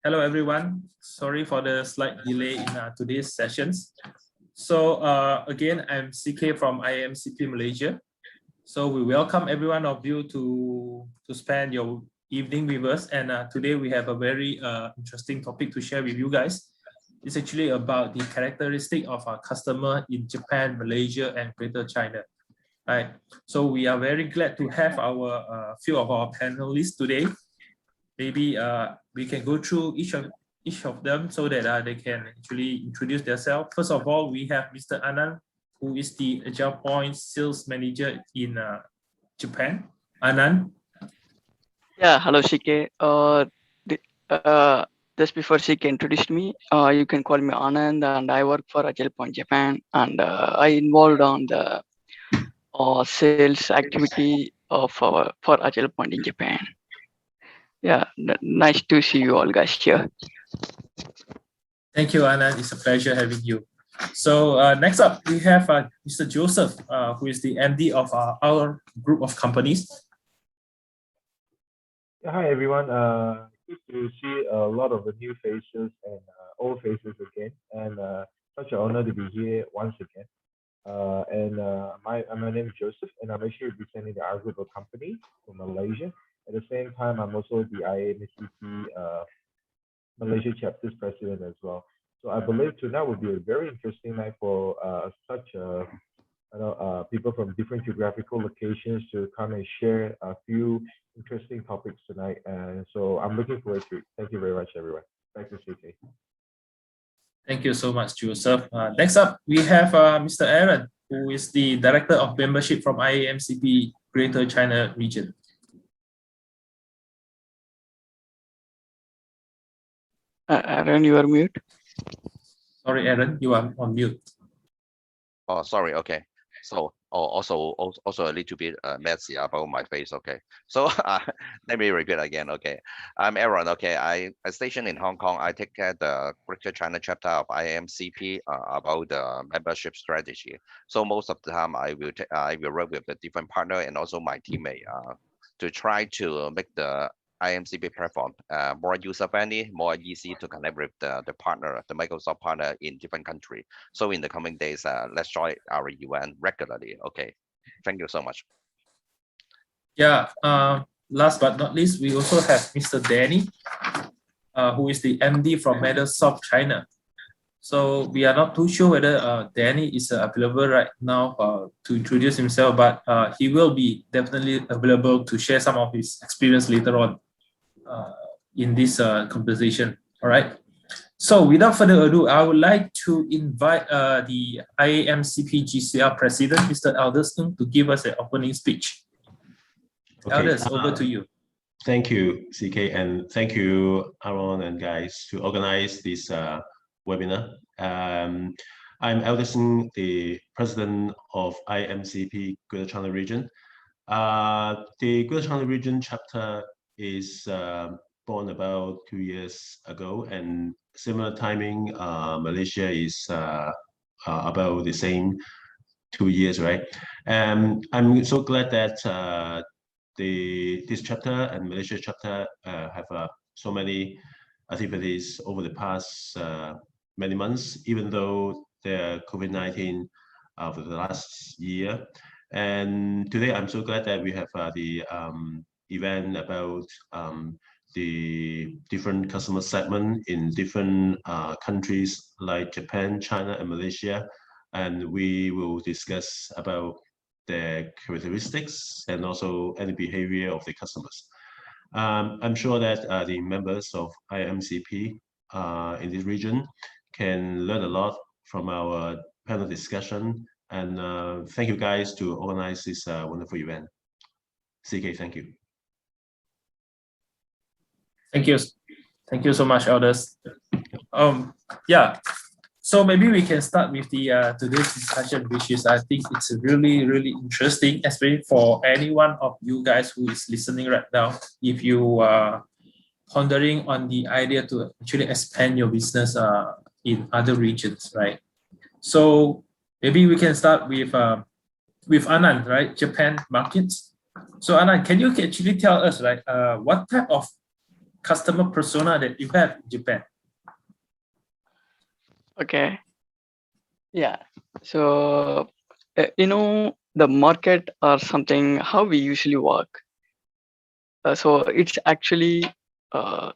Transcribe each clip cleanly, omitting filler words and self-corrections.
Hello, everyone. Sorry for the slight delay in today's sessions. So again, I'm CK from IAMCP Malaysia. So we welcome every one of you to spend your evening with us. And today we have a very interesting topic to share with you guys. It's actually about the characteristic of our customer in Japan, Malaysia, and Greater China. Right. So we are very glad to have our few of our panelists today. Maybe we can go through each of them so that they can actually introduce themselves. First of all, we have Mr. Anand, who is the Agile Point Sales Manager in Japan. Anand. Yeah, hello CK. Just before CK introduced me, you can call me Anand, and I work for Agile Point Japan, and I involved on the sales activity of for Agile Point in Japan. Yeah, nice to see you all guys here. Thank you, Anand. It's a pleasure having you. So next up, we have Mr. Joseph, who is the MD of our group of companies. Hi everyone. Good to see a lot of the new faces and old faces again, and such an honor to be here once again. My name is Joseph, and I'm actually representing the our group of company from Malaysia. At the same time, I'm also the IAMCP Malaysia chapter's president as well. So I believe tonight will be a very interesting night for people from different geographical locations to come and share a few interesting topics tonight. And so I'm looking forward to it. Thank you very much, everyone. Back to CK. Thank you so much, Joseph. Next up, we have Mr. Aaron, who is the Director of Membership from IAMCP Greater China region. Aaron, you are mute. Sorry, Aaron, you are on mute. Oh, sorry. Okay. So also a little bit messy about my face. Okay. So let me repeat again. Okay. I'm Aaron. Okay. I stationed in Hong Kong. I take care the Greater China chapter of IAMCP about the membership strategy. So most of the time I will work with the different partner and also my teammate to try to make the IAMCP platform more user-friendly, more easy to connect with the partner, the Microsoft partner in different countries. So in the coming days, let's join our event regularly. Okay, thank you so much. Yeah, last but not least, we also have Mr. Danny, who is the MD from Microsoft China. So we are not too sure whether Danny is available right now to introduce himself, but he will be definitely available to share some of his experience later on in this conversation. All right. So without further ado, I would like to invite the IAMCP GCR President, Mr. Aldous Ng, to give us an opening speech. Okay, Aldous, over to you. Thank you, CK, and thank you, Aaron and guys, to organize this webinar. I'm Aldous Ng, the President of IAMCP Greater China Region. The Greater China Region chapter is born about 2 years ago, and similar timing, Malaysia is about the same 2 years, right? I'm so glad that this chapter and Malaysia chapter have so many activities over the past many months, even though the COVID-19 for the last year. And today I'm so glad that we have the event about the different customer segment in different countries like Japan, China, and Malaysia. And we will discuss about their characteristics and also any behavior of the customers. I'm sure that the members of IAMCP in this region can learn a lot from our panel discussion. And thank you guys to organize this wonderful event. CK, thank you. Thank you so much, Aldous. Yeah, so maybe we can start with the today's discussion, which is, I think it's really interesting, especially for any one of you guys who is listening right now. If you are pondering on the idea to actually expand your business in other regions, right? So maybe we can start with Anand, right? Japan markets. So Anand, can you actually tell us, right, what type of customer persona that you have in Japan? Okay. Yeah. So, the market or something, how we usually work. So it's actually uh,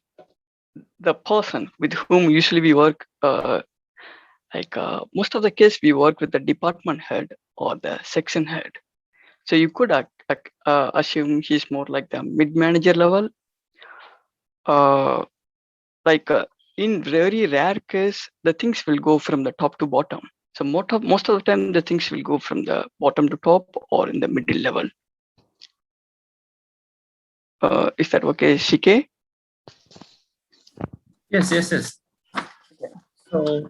the person with whom usually we work. Most of the case, we work with the department head or the section head. So you could assume he's more like the mid-manager level. Uh, like in very rare case, the things will go from the top to bottom. So most of the time, the things will go from the bottom to top or in the middle level. Is that okay, CK? Yes, yes, yes. Okay. So,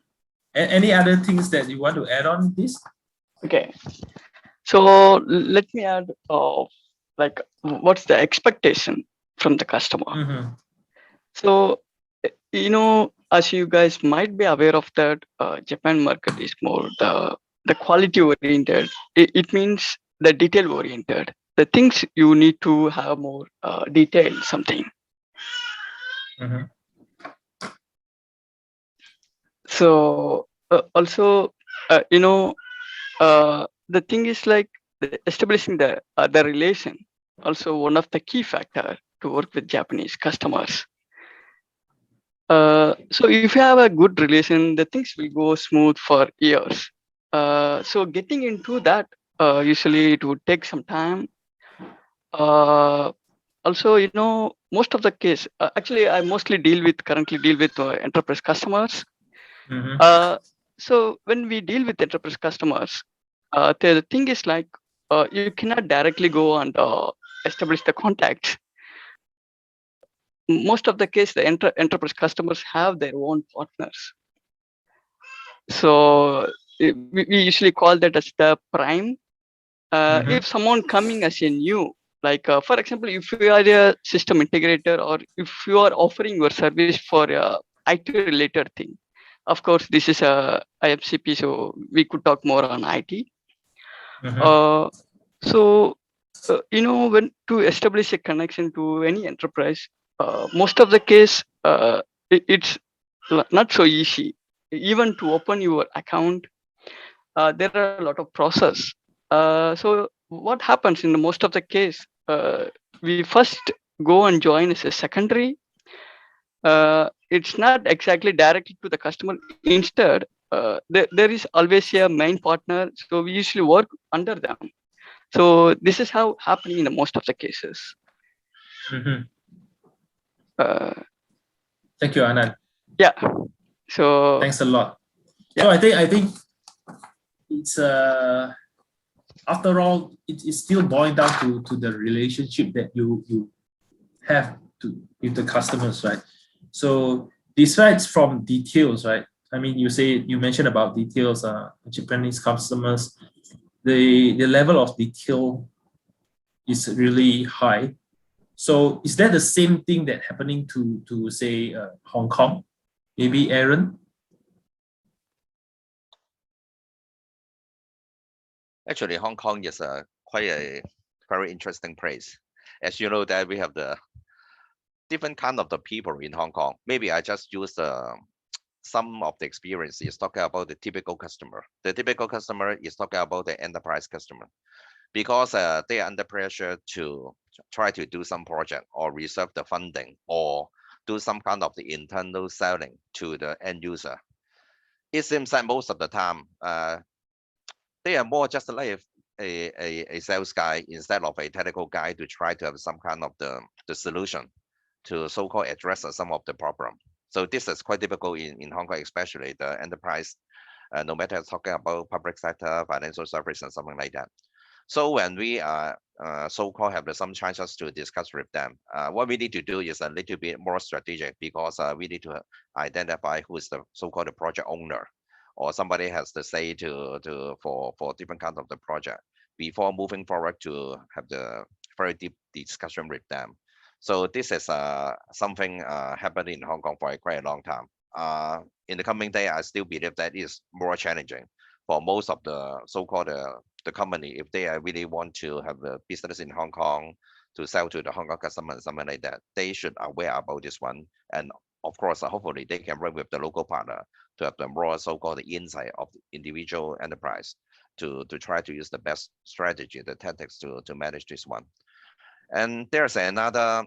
any other things that you want to add on this? Okay. So let me add, like, what's the expectation from the customer? Mm-hmm. So, as you guys might be aware of that, Japan market is more the quality oriented. It means the detail oriented. The things you need to have more detail something. Mm-hmm. So also, the thing is like establishing the relation. Also, one of the key factor to work with Japanese customers. So if you have a good relation, the things will go smooth for years. So getting into that, usually it would take some time. Also, most of the case, actually, I mostly currently deal with enterprise customers. Mm-hmm. So when we deal with enterprise customers, the thing is like you cannot directly go and establish the contacts. Most of the case, the enterprise customers have their own partners. So we usually call that as the prime. Mm-hmm. If someone coming as a new, like for example, if you are a system integrator or if you are offering your service for a IT related thing, of course, this is a IFCP, so we could talk more on IT. Mm-hmm. So when to establish a connection to any enterprise, most of the case, it's not so easy. Even to open your account, there are a lot of process. So what happens in the most of the case, we first go and join as a secondary. It's not exactly directly to the customer. Instead, there is always a main partner. So we usually work under them. So this is how happening in the most of the cases. Mm-hmm. Uh, Thank you, Anand. yeah. So Thanks a lot. yeah. So I think it's after all, it's still boiled down to the relationship that you have with the customers, right? So besides from details, right? I mean, you mentioned about details. Japanese customers, the level of detail is really high. So is that the same thing that happening to say Hong Kong? Maybe Aaron? Actually, Hong Kong is quite a very interesting place. As you know that we have the different kind of the people in Hong Kong. Maybe I just use some of the experiences talking about the typical customer. The typical customer is talking about the enterprise customer because they are under pressure to try to do some project or reserve the funding or do some kind of the internal selling to the end user. It seems that most of the time they are more just like a sales guy instead of a technical guy to try to have some kind of the solution to so-called address some of the problem. So this is quite difficult in Hong Kong, especially the enterprise, no matter talking about public sector, financial service, and something like that. So when we so-called have some chances to discuss with them, what we need to do is a little bit more strategic because we need to identify who is the so-called project owner or somebody has to say for different kinds of the project before moving forward to have the very deep discussion with them. So this is something happening in Hong Kong for quite a long time. In the coming day, I still believe that is more challenging for most of the so-called the company if they really want to have a business in Hong Kong sell to the Hong Kong customer and something like that. They should aware about this one. And of course, hopefully they can work with the local partner to have the more so-called insight of the individual enterprise to try to use the best strategy, the tactics to manage this one. And there's another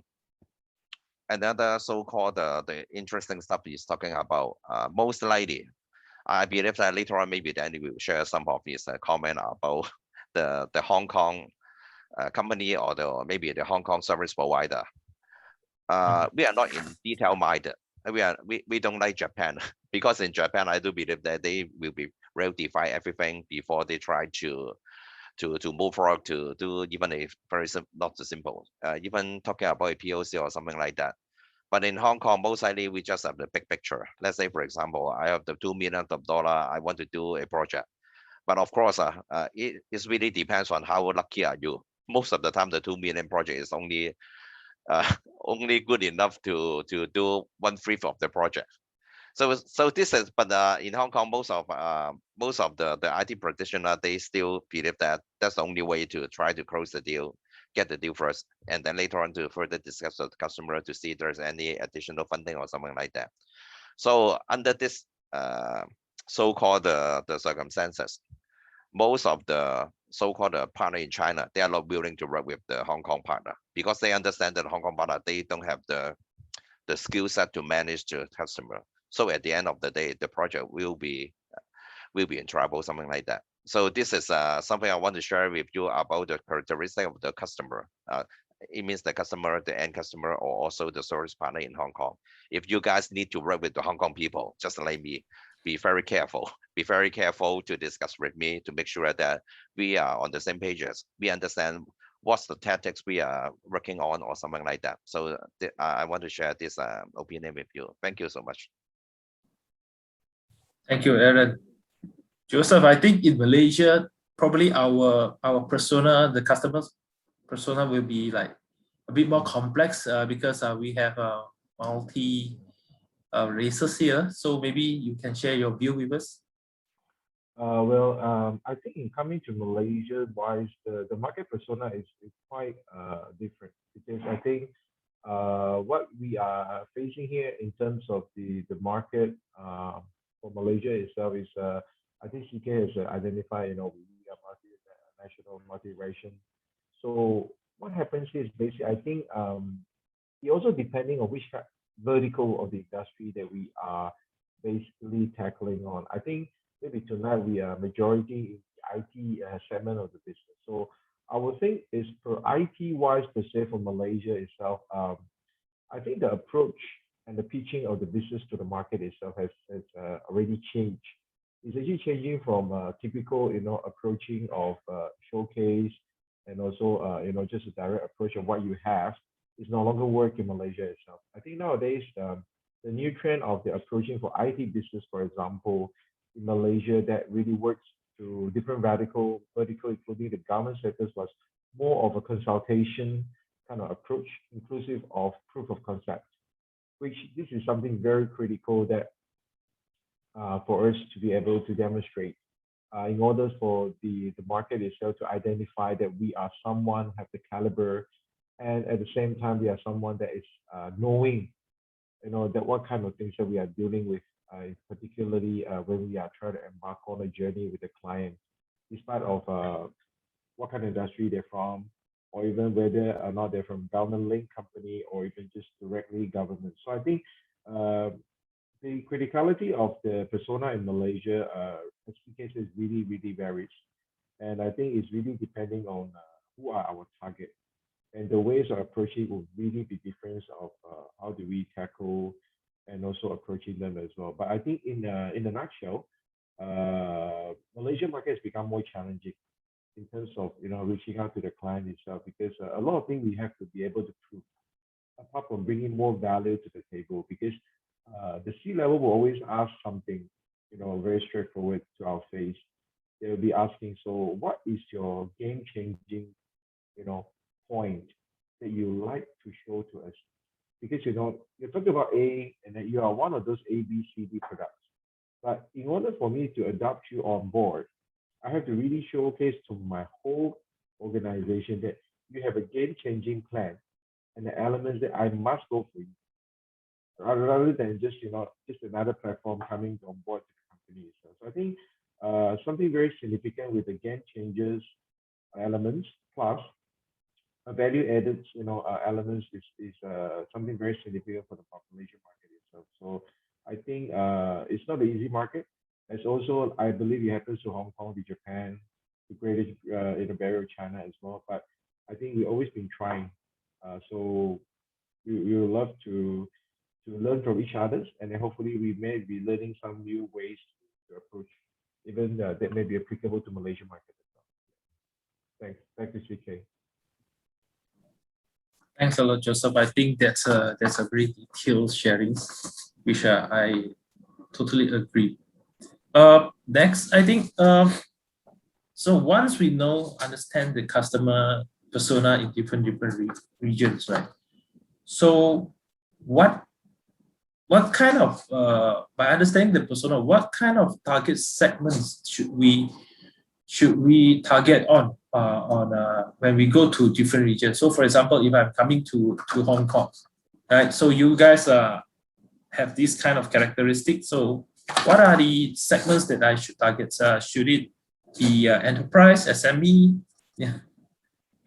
so-called the interesting stuff he's talking about. Most likely, I believe that later on maybe Danny will share some of his comment about the Hong Kong company or maybe the Hong Kong service provider. We are not in detail minded. We don't like Japan because in Japan I do believe that they will be well define everything before they try to move forward to do even a very not so simple, even talking about a POC or something like that. But in Hong Kong, most likely we just have the big picture. Let's say, for example, I have the $2 million. I want to do a project. But of course, it really depends on how lucky are you. Most of the time, the 2 million project is only only good enough to do 1/3 of the project. So this is, but in Hong Kong, most of the IT practitioner, they still believe that that's the only way to try to close the deal, get the deal first, and then later on to further discuss with the customer to see if there's any additional funding or something like that. So under this so-called the circumstances, most of the so-called partner in China, they are not willing to work with the Hong Kong partner because they understand that the Hong Kong partner, they don't have the skill set to manage the customer. So at the end of the day, the project will be in trouble, something like that. So this is something I want to share with you about the characteristic of the customer. It means the customer, the end customer, or also the service partner in Hong Kong. If you guys need to work with the Hong Kong people, just like me, be very careful. Be very careful to discuss with me to make sure that we are on the same pages. We understand what's the tactics we are working on or something like that. So I want to share this opinion with you. Thank you so much. Thank you, Aaron. Joseph, I think in Malaysia, probably our persona, the customer's persona will be like a bit more complex because we have multi races here. So maybe you can share your view with us. I think in coming to Malaysia wise, the market persona is quite different because I think what we are facing here in terms of the market for Malaysia itself is I think CK has identified, we are multinational, multiracial. So what happens is basically, I think it also depending on which vertical of the industry that we are basically tackling on. I think maybe tonight we are majority in the IT segment of the business. So I would think is for IT wise per se for Malaysia itself, I think the approach and the pitching of the business to the market itself has already changed. It's actually changing from typical, approaching of showcase and also, just a direct approach of what you have is no longer work in Malaysia itself. I think nowadays the new trend of the approaching for IT business, for example, in Malaysia that really works to different vertical, including the government sectors, was more of a consultation kind of approach, inclusive of proof of concept, which this is something very critical that for us to be able to demonstrate in order for the market itself to identify that we are someone have the caliber, and at the same time we are someone that is knowing, that what kind of things that we are dealing with, particularly when we are trying to embark on a journey with the client, despite of what kind of industry they're from, or even whether or not they're from government-linked company or even just directly government. So I think the criticality of the persona in Malaysia, as PK says, really, really varies. And I think it's really depending on who are our target. And the ways of approaching will really be different of how do we tackle and also approaching them as well. But I think in a nutshell, Malaysian market has become more challenging in terms of reaching out to the client itself, because a lot of things we have to be able to prove, apart from bringing more value to the table, because the C-level will always ask something, very straightforward to our face. They'll be asking, so what is your game-changing, point that you like to show to us? Because you're talking about A, and then you are one of those A, B, C, D products. But in order for me to adopt you on board, I have to really showcase to my whole organization that you have a game-changing plan and the elements that I must go for you, rather than just just another platform coming on board to the company itself. So I think something very significant with the game changes elements plus a value added elements is something very significant for the population market itself. So I think it's not an easy market. It's also, I believe, it happens to Hong Kong, to Japan, to Greater Barrier of China as well. But I think we've always been trying. So we would love to learn from each other, and then hopefully we may be learning some new ways to approach, even that may be applicable to Malaysian market as well. Thank you, CK. Thanks a lot, Joseph. I think that's a very detailed sharing, which I totally agree. Next, I think so once we understand the customer persona in different regions, right? So what kind of by understanding the persona, what kind of target segments should we target on when we go to different regions? So for example, if I'm coming to Hong Kong, right? So you guys have this kind of characteristic. So what are the segments that I should target? Should it be enterprise, SME? Yeah,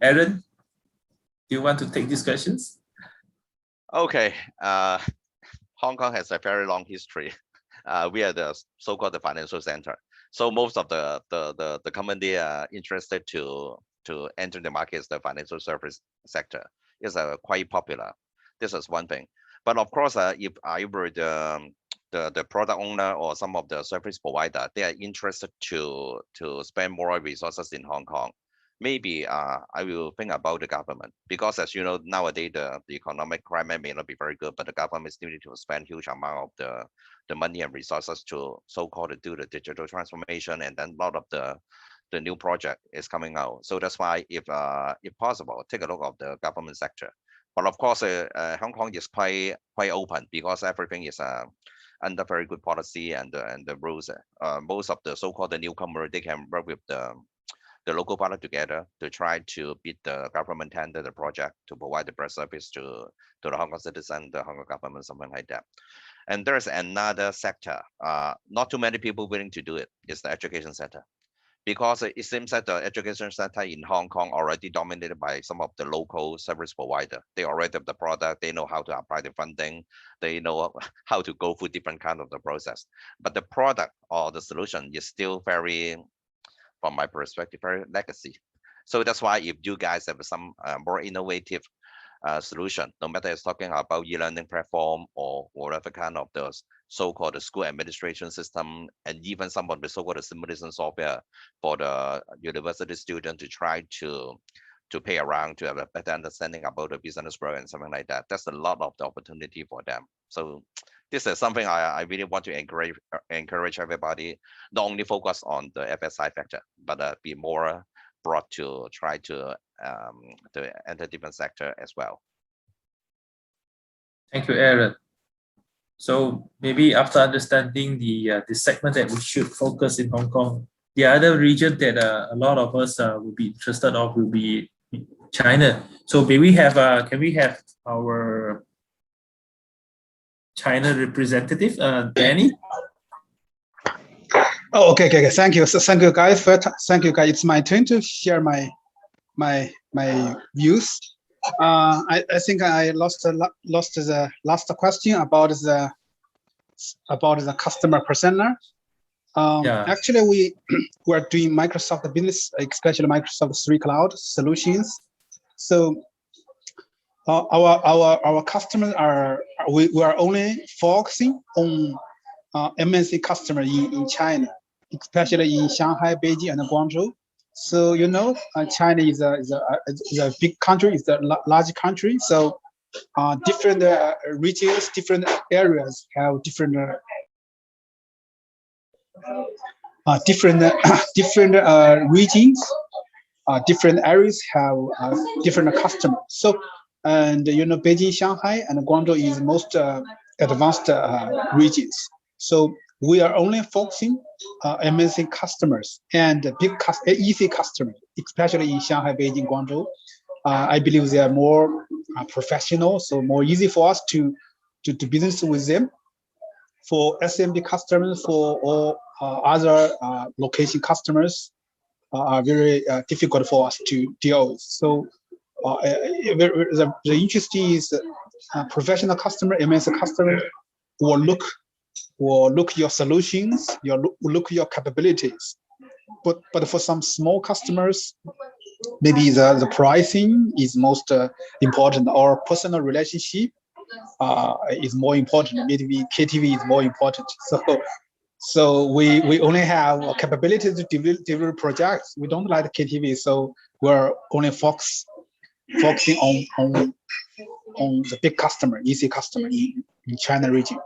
Aaron, do you want to take these questions? Okay, Hong Kong has a very long history. We are the so-called the financial center. So most of the company are interested to enter the market, the financial service sector is quite popular. This is one thing. But of course, if I were the product owner or some of the service provider, they are interested to spend more resources in Hong Kong. Maybe I will think about the government, because as you know, nowadays the economic climate may not be very good, but the government still need to spend huge amount of the money and resources to so-called do the digital transformation, and then a lot of the new project is coming out. So that's why if possible, take a look at the government sector. But of course, Hong Kong is quite open, because everything is under very good policy and the rules. Most of the so-called the newcomer, they can work with the local partner together to try to beat the government tender, the project, to provide the best service to the Hong Kong citizen, the Hong Kong government, something like that. And there's another sector, not too many people willing to do it, is the education sector. Because it seems that the education sector in Hong Kong already dominated by some of the local service provider. They already have the product, they know how to apply the funding, they know how to go through different kind of the process. But the product or the solution is still very, from my perspective, very legacy. So that's why if you guys have some more innovative solution, no matter it's talking about e-learning platform or whatever kind of the so-called school administration system, and even some of the so-called simulation software for the university student to try to play around, to have a better understanding about the business world and something like that. That's a lot of the opportunity for them. So this is something I really want to encourage everybody, not only focus on the FSI factor, but be more broad to try to enter different sector as well. Thank you, Aaron. So maybe after understanding the segment that we should focus in Hong Kong, the other region that a lot of us will be interested of will be China. So may we have can we have our China representative, Danny? Oh, okay. Thank you. So thank you, guys. Thank you, guys. It's my turn to share my views. I think I lost the last question about the customer persona. Yeah. Actually, we are doing Microsoft business, especially Microsoft 3 Cloud solutions. So our customers we are only focusing on MNC customer in China, especially in Shanghai, Beijing, and Guangzhou. So you know, China is a big country, it's a large country. So different regions, different areas have different regions. Different areas have different customers. So, and you know, Beijing, Shanghai, and Guangzhou is most advanced regions. So we are only focusing MNC customers and big EC customers, especially in Shanghai, Beijing, Guangzhou. I believe they are more professional, so more easy for us to do business with them. For SMB customers, for all other location customers, are very difficult for us to deal with. So the interesting is professional customer, MNC customer will look your solutions, look your capabilities. But for some small customers, maybe the pricing is most important, or personal relationship is more important. Maybe KTV is more important. So we only have a capability to deliver projects. We don't like KTV, so we're only focusing on the big customer, easy customer in China region.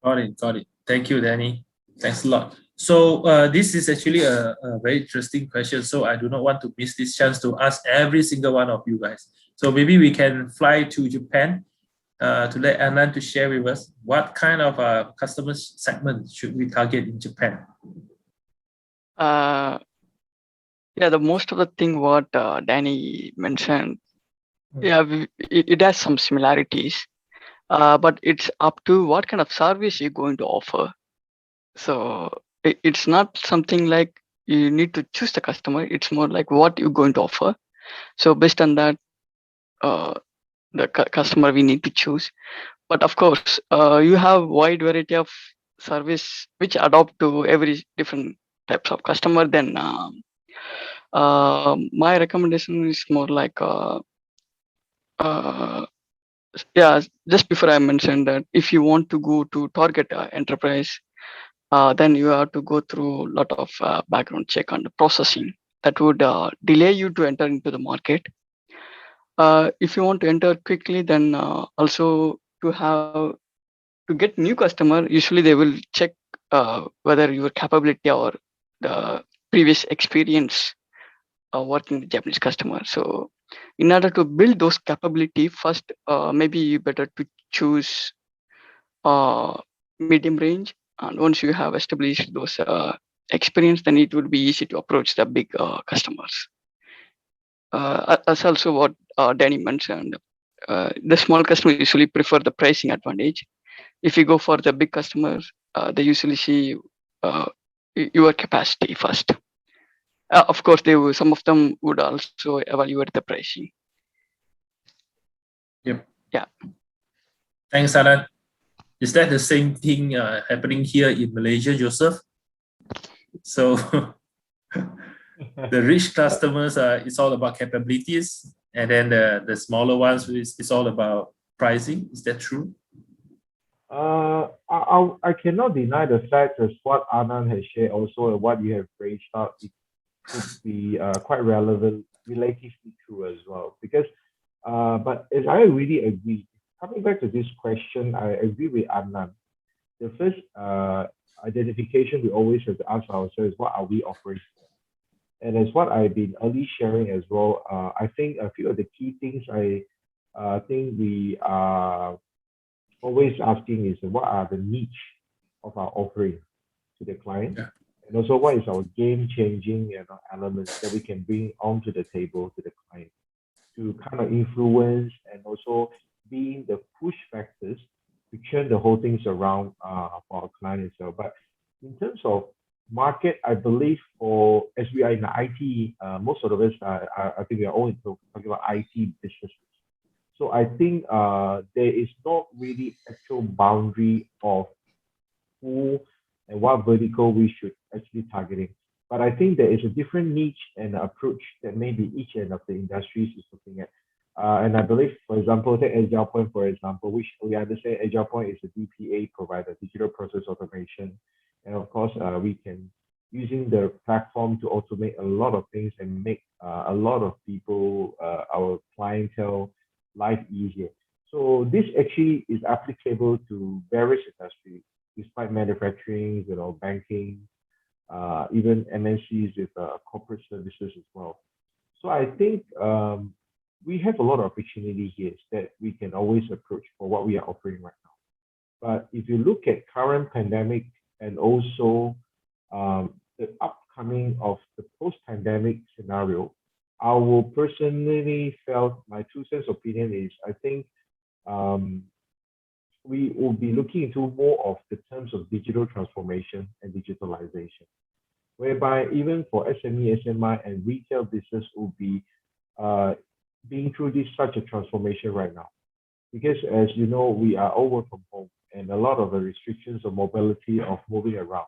Got it. Thank you, Danny. Thanks a lot. So this is actually a very interesting question. So I do not want to miss this chance to ask every single one of you guys. So maybe we can fly to Japan to let Anand to share with us what kind of customer segment should we target in Japan? Yeah, the most of the thing what Danny mentioned, yeah, it has some similarities, but it's up to what kind of service you're going to offer. So it's not something like you need to choose the customer. It's more like what you're going to offer. So based on that, the customer we need to choose. But of course, you have wide variety of service which adopt to every different types of customer. Then my recommendation is more like yeah, just before I mentioned that if you want to go to target enterprise, then you have to go through a lot of background check on the processing that would delay you to enter into the market. If you want to enter quickly, then also to get new customer, usually they will check whether your capability or the previous experience working with Japanese customer. So in order to build those capability first, maybe better to choose medium range. And once you have established those experience, then it would be easy to approach the big customers. As also what Danny mentioned, the small customers usually prefer the pricing advantage. If you go for the big customers, they usually see your capacity first. Of course, some of them would also evaluate the pricing. Yep. Yeah. Thanks, Anand. Is that the same thing happening here in Malaysia, Joseph? So the rich customers, it's all about capabilities, and then the smaller ones, it's all about pricing. Is that true? I cannot deny the fact as what Anand has shared also and what you have raised out, it could be quite relevant, relatively true as well. Because, but as I really agree, coming back to this question, I agree with Anand. The first identification we always have to ask ourselves, what are we offering? And as what I've been early sharing as well, I think a few of the key things I think we are always asking is what are the niche of our offering to the client, and also what is our game-changing elements that we can bring onto the table to the client to kind of influence and also being the push factors to turn the whole things around for our client itself. But in terms of market, I believe for as we are in the IT, most of us I think we are all talking about IT businesses. So I think there is not really actual boundary of who and what vertical we should actually targeting. But I think there is a different niche and approach that maybe each end of the industries is looking at. And I believe, for example, take Agile Point, for example, which we understand Agile Point is a DPA provider, digital process automation. And of course, we can using the platform to automate a lot of things and make a lot of people, our clientele, life easier. So this actually is applicable to various industries, despite manufacturing, banking, even MNCs with corporate services as well. So I think we have a lot of opportunity here that we can always approach for what we are offering right now. But if you look at current pandemic and also the coming of the post-pandemic scenario, I will personally felt my 2 cents opinion is I think we will be looking into more of the terms of digital transformation and digitalization, whereby even for SME, SMI, and retail business will be being through this such a transformation right now. Because as you know, we are all work from home and a lot of the restrictions of mobility of moving around.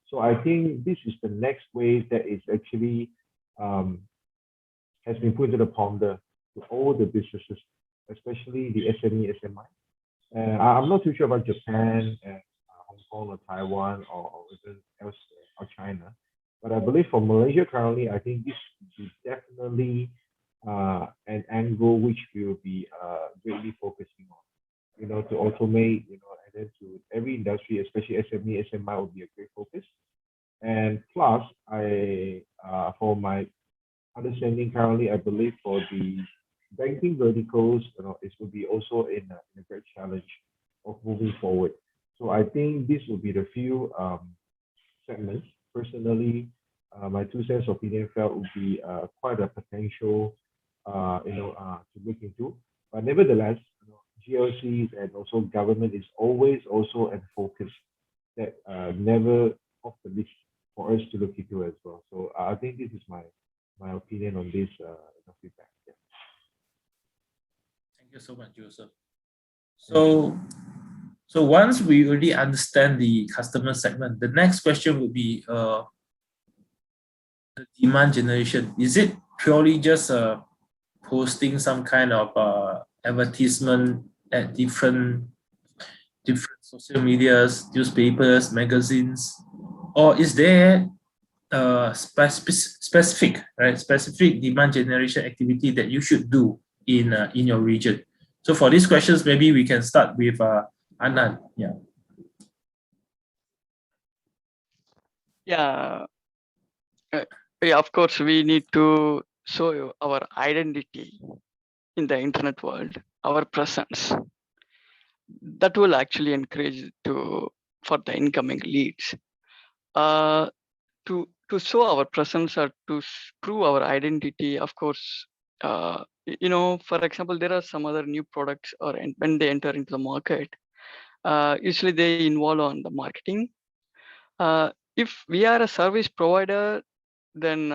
So I think this is the next wave that is actually has been put into the ponder to all the businesses, especially the SME, SMI. I'm not too sure about Japan and Hong Kong or Taiwan or even elsewhere or China, but I believe for Malaysia currently, I think this is definitely an angle which we will be greatly focusing on. You know, to automate, you know, and then to every industry, especially SME, SMI, will be a great focus. And plus, for my understanding currently, I believe for the banking verticals, you know, it will be also in a great challenge of moving forward. So I think this will be the few segments. Personally, my 2 cents opinion felt would be quite a potential, to look into. But nevertheless, you know, GLCs and also government is always also a focus that never off the list for us to look into as well. So I think this is my opinion on this feedback. Yeah. Thank you so much, Joseph. So once we already understand the customer segment, the next question would be the demand generation. Is it purely just posting some kind of advertisement at different social medias, newspapers, magazines, or is there specific demand generation activity that you should do in your region? So for these questions, maybe we can start with Anand. Yeah. Yeah. Yeah, of course, we need to show our identity in the internet world, our presence. That will actually encourage for the incoming leads. To show our presence or to prove our identity, of course, for example, there are some other new products when they enter into the market, usually they involve on the marketing. If we are a service provider, then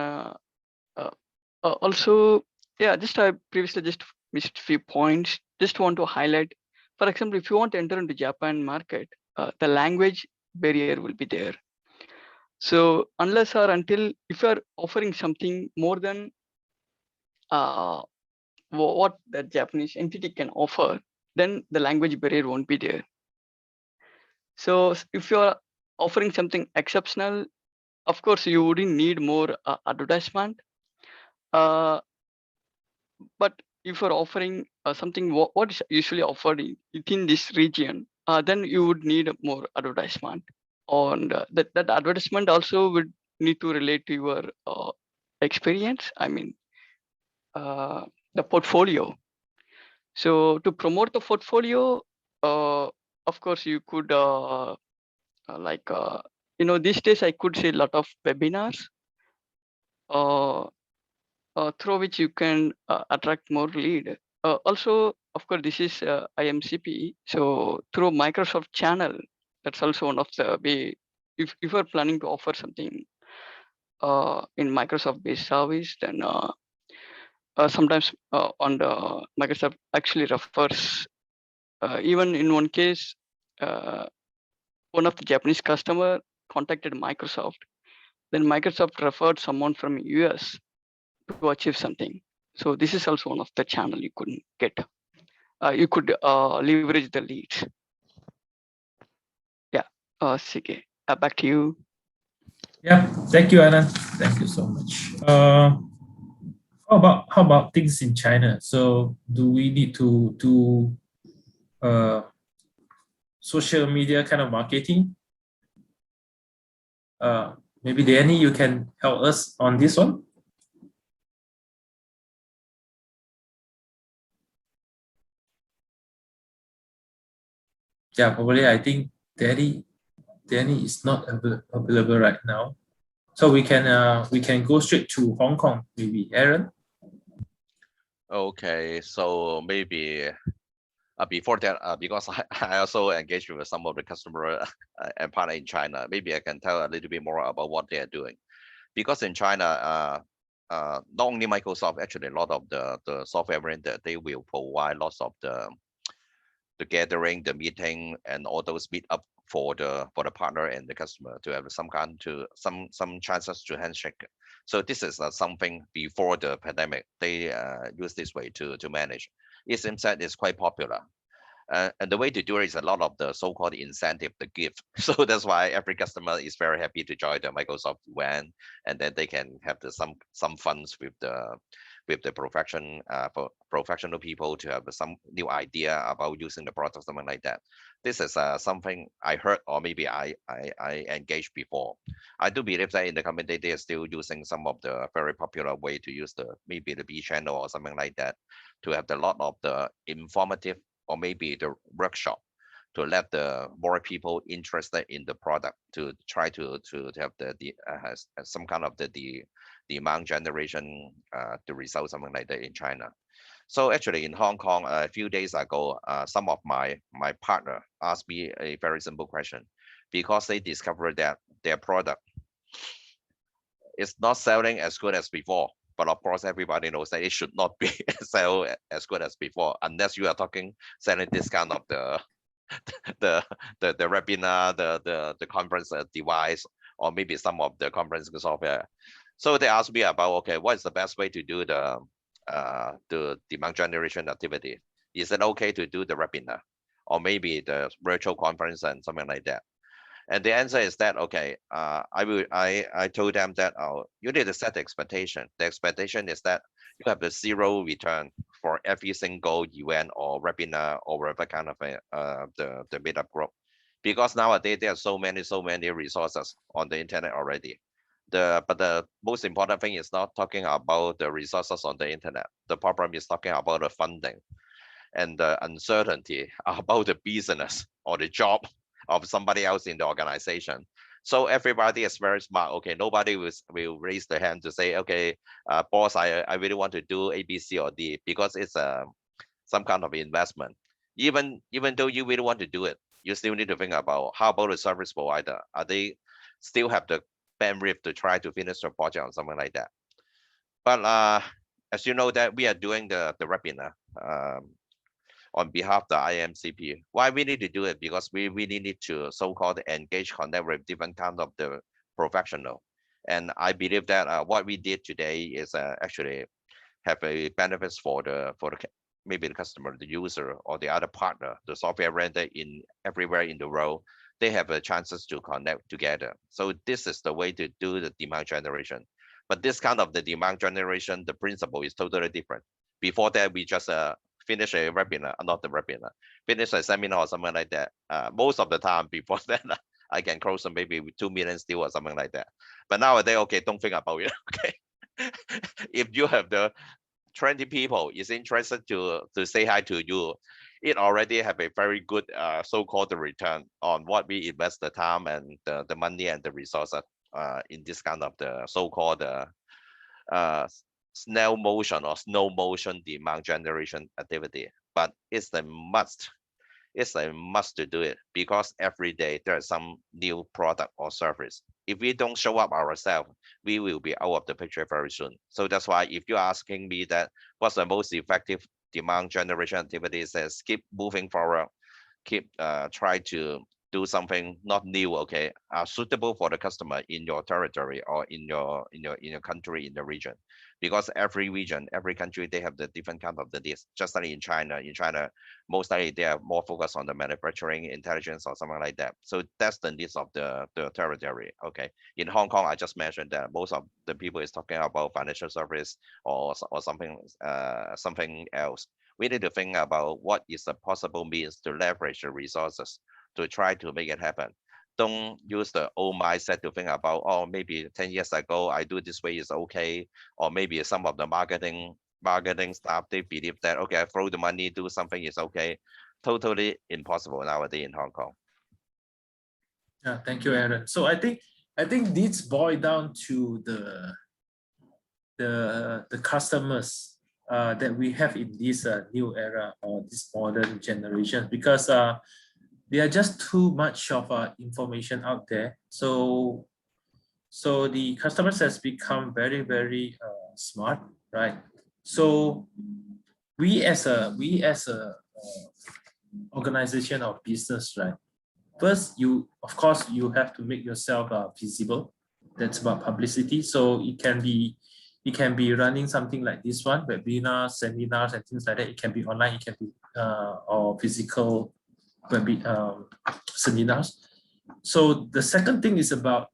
also, yeah, I previously just missed a few points. Just want to highlight, for example, if you want to enter into Japan market, the language barrier will be there. So unless or until if you are offering something more than what the Japanese entity can offer, then the language barrier won't be there. So if you are offering something exceptional, of course you wouldn't need more advertisement. But if you're offering something what is usually offered within this region, then you would need more advertisement. And that advertisement also would need to relate to your experience. I mean, the portfolio. So to promote the portfolio, of course, you could these days I could say a lot of webinars through which you can attract more lead. Also, of course, this is IMCP. So through Microsoft channel, that's also one of the way. If you're planning to offer something in Microsoft based service, then sometimes on the Microsoft actually refers, even in one case, one of the Japanese customer contacted Microsoft. Then Microsoft referred someone from US to achieve something. So this is also one of the channel you couldn't get. You could leverage the leads. Yeah, CK, back to you. Yeah, thank you, Anand. Thank you so much. How about things in China? So do we need to do social media kind of marketing? Maybe Danny, you can help us on this one. Yeah, probably I think Danny is not available right now. So we can go straight to Hong Kong, maybe. Aaron? Okay, so maybe before that, because I also engaged with some of the customer and partner in China, maybe I can tell a little bit more about what they are doing. Because in China, not only Microsoft, actually a lot of the software vendor, they will provide lots of the gathering, the meeting, and all those meet up for the partner and the customer to have some chances to handshake. So this is something before the pandemic they use this way to manage. It seems that it's quite popular. And the way to do it is a lot of the so-called incentive, the gift. So that's why every customer is very happy to join the Microsoft event, and then they can have some funds with the professional people to have some new idea about using the product, something like that. This is something I heard, or maybe I engaged before. I do believe that in the company they are still using some of the very popular way to use maybe the B channel or something like that, to have a lot of the informative or maybe the workshop to let the more people interested in the product to try to have has some kind of the demand generation, the result, something like that in China. So actually in Hong Kong, a few days ago, some of my partner asked me a very simple question, because they discovered that their product is not selling as good as before. But of course, everybody knows that it should not be sell as good as before, unless you are talking selling this kind of the webinar, the conference device, or maybe some of the conference software. So they asked me about, okay, what is the best way to do the demand generation activity? Is it okay to do the webinar, or maybe the virtual conference and something like that? And the answer is that, okay, I told them that you need to set the expectation. The expectation is that you have the zero return for every single event or webinar or whatever kind of the meetup group, because nowadays there are so many resources on the internet already. But the most important thing is not talking about the resources on the internet. The problem is talking about the funding and the uncertainty about the business or the job of somebody else in the organization. So everybody is very smart. Okay, nobody will raise their hand to say, okay, boss, I really want to do A, B, C, or D, because it's some kind of investment. Even though you really want to do it, you still need to think about how about the service provider? Are they still have the bandwidth to try to finish the project or something like that? But as you know that we are doing the webinar on behalf of the IAMCP. Why we need to do it? Because we really need to so-called engage, connect with different kind of the professional. And I believe that what we did today is actually have a benefits for the maybe the customer, the user, or the other partner, the software vendor in everywhere in the world. They have a chances to connect together. So this is the way to do the demand generation. But this kind of the demand generation, the principle is totally different. Before that, we just finish a webinar, not the webinar, finish a seminar or something like that. Most of the time before that, I can close maybe with 2 million still or something like that. But nowadays, okay, don't think about it. Okay, if you have the 20 people is interested to say hi to you, it already have a very good so-called return on what we invest the time and the money and the resources in this kind of the so-called snail motion or slow motion demand generation activity. But it's a must to do it, because every day there's some new product or service. If we don't show up ourselves, we will be out of the picture very soon. So that's why if you're asking me that what's the most effective demand generation activity, says keep moving forward, keep try to do something not new, okay, suitable for the customer in your territory or in your country, in the region, because every region, every country, they have the different kind of the needs. Just like in China, mostly they are more focused on the manufacturing intelligence or something like that. So that's the needs of the territory. Okay, in Hong Kong, I just mentioned that most of the people is talking about financial service or something else. We need to think about what is the possible means to leverage the resources to try to make it happen. Don't use the old mindset to think about, oh, maybe 10 years ago I do this way is okay, or maybe some of the marketing staff, they believe that, okay, I throw the money, do something is okay. Totally impossible nowadays in Hong Kong. Yeah, thank you, Aaron. So I think I think this boil down to the customers that we have in this new era or this modern generation, because there are just too much of information out there. So the customers has become very, very smart, right? So we as a organization or business, right? First, of course you have to make yourself visible. That's about publicity. So it can be running something like this one, webinars, seminars, and things like that. It can be online, it can be or physical seminars. So the second thing is about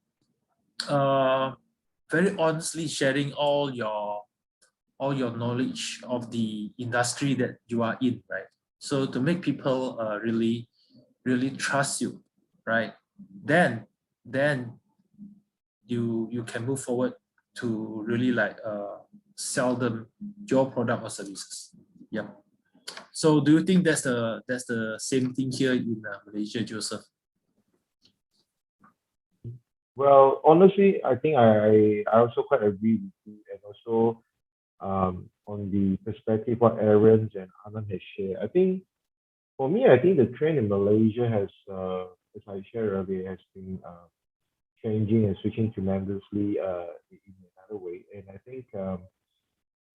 very honestly sharing all your knowledge of the industry that you are in, right? So to make people really trust you, right? Then you can move forward to really like sell them your product or services. Yeah. So do you think that's the same thing here in Malaysia, Joseph? Well, honestly, I think I also quite agree with you, and also on the perspective what Aaron and Anand has shared. I think for me, I think the trend in Malaysia has, as I shared earlier, has been changing and switching tremendously in another way. And I think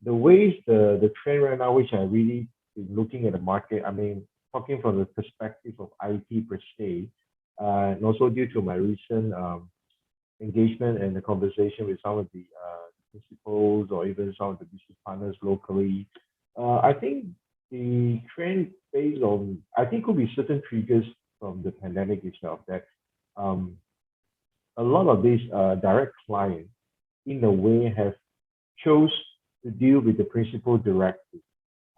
the ways the trend right now, which I really been looking at the market, I mean, talking from the perspective of IT per se, and also due to my recent engagement and the conversation with some of the principals or even some of the business partners locally, I think the trend based on, I think could be certain triggers from the pandemic itself, that a lot of these direct clients in a way have chose to deal with the principal directly.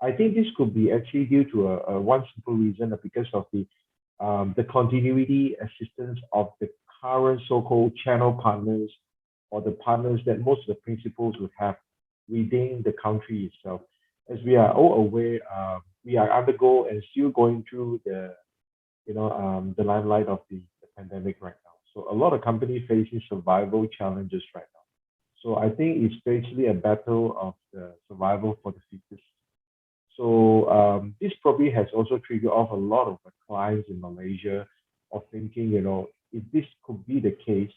I think this could be actually due to a one simple reason, because of the continuity assistance of the current so-called channel partners, or the partners that most of the principals would have within the country itself. As we are all aware, we are undergo and still going through the limelight of the pandemic right now. So a lot of companies facing survival challenges right now. So I think it's basically a battle of the survival for the fittest. So this probably has also triggered off a lot of the clients in Malaysia of thinking, if this could be the case,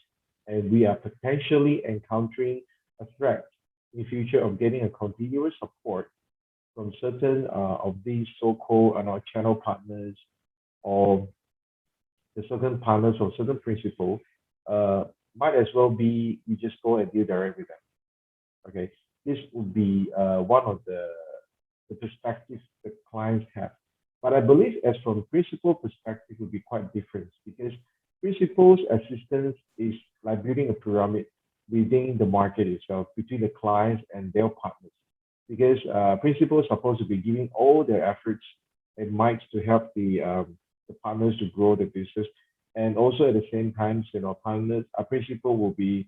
and we are potentially encountering a threat in the future of getting a continuous support from certain of these so-called channel partners, or the certain partners or certain principals, might as well be we just go and deal direct with them. Okay, this would be one of the perspectives that clients have. But I believe as from principal perspective would be quite different, because principal's assistance is like building a pyramid within the market itself, between the clients and their partners. Because principals are supposed to be giving all their efforts and might to help the partners to grow the business. And also at the same time, partners, a principal will be,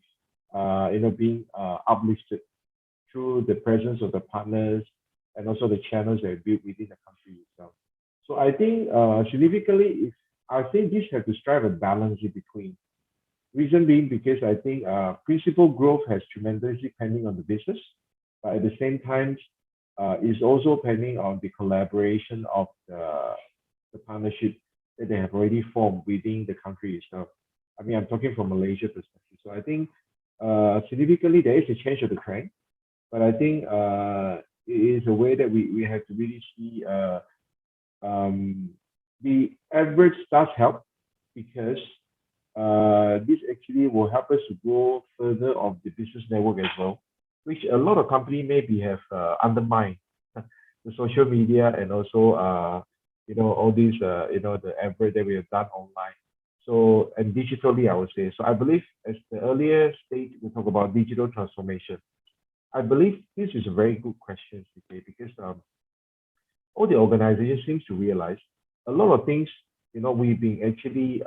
being uplifted through the presence of the partners and also the channels that are built within the country itself. So I think significantly, I think this has to strive a balance in between. Reason being, because I think principal growth has tremendously depending on the business, but at the same time, is also depending on the collaboration of the partnership that they have already formed within the country itself. I mean, I'm talking from Malaysia perspective. So I think significantly there is a change of the trend, but I think it is a way that we have to really see the average does help, because this actually will help us to grow further of the business network as well, which a lot of companies maybe have undermined the social media, and also all these the effort that we have done online. So, and digitally, I would say. So I believe, as the earlier stage we talk about digital transformation, I believe this is a very good question, okay, because all the organizations seems to realize a lot of things, we've been actually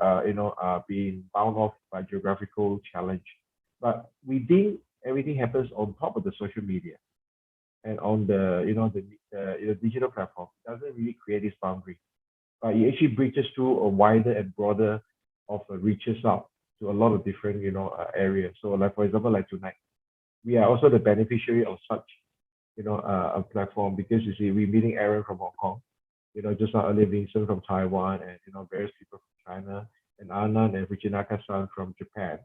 being bound off by geographical challenge, but we think everything happens on top of the social media and on the the digital platform. It doesn't really create this boundary, but it actually breaches through a wider and broader of reaches out. to a lot of different, areas. So like, for example, like tonight, we are also the beneficiary of such, a platform, because you see, we're meeting Aaron from Hong Kong, just now earlier Vincent from Taiwan, and, various people from China, and Anand and Fujinaka-san from Japan.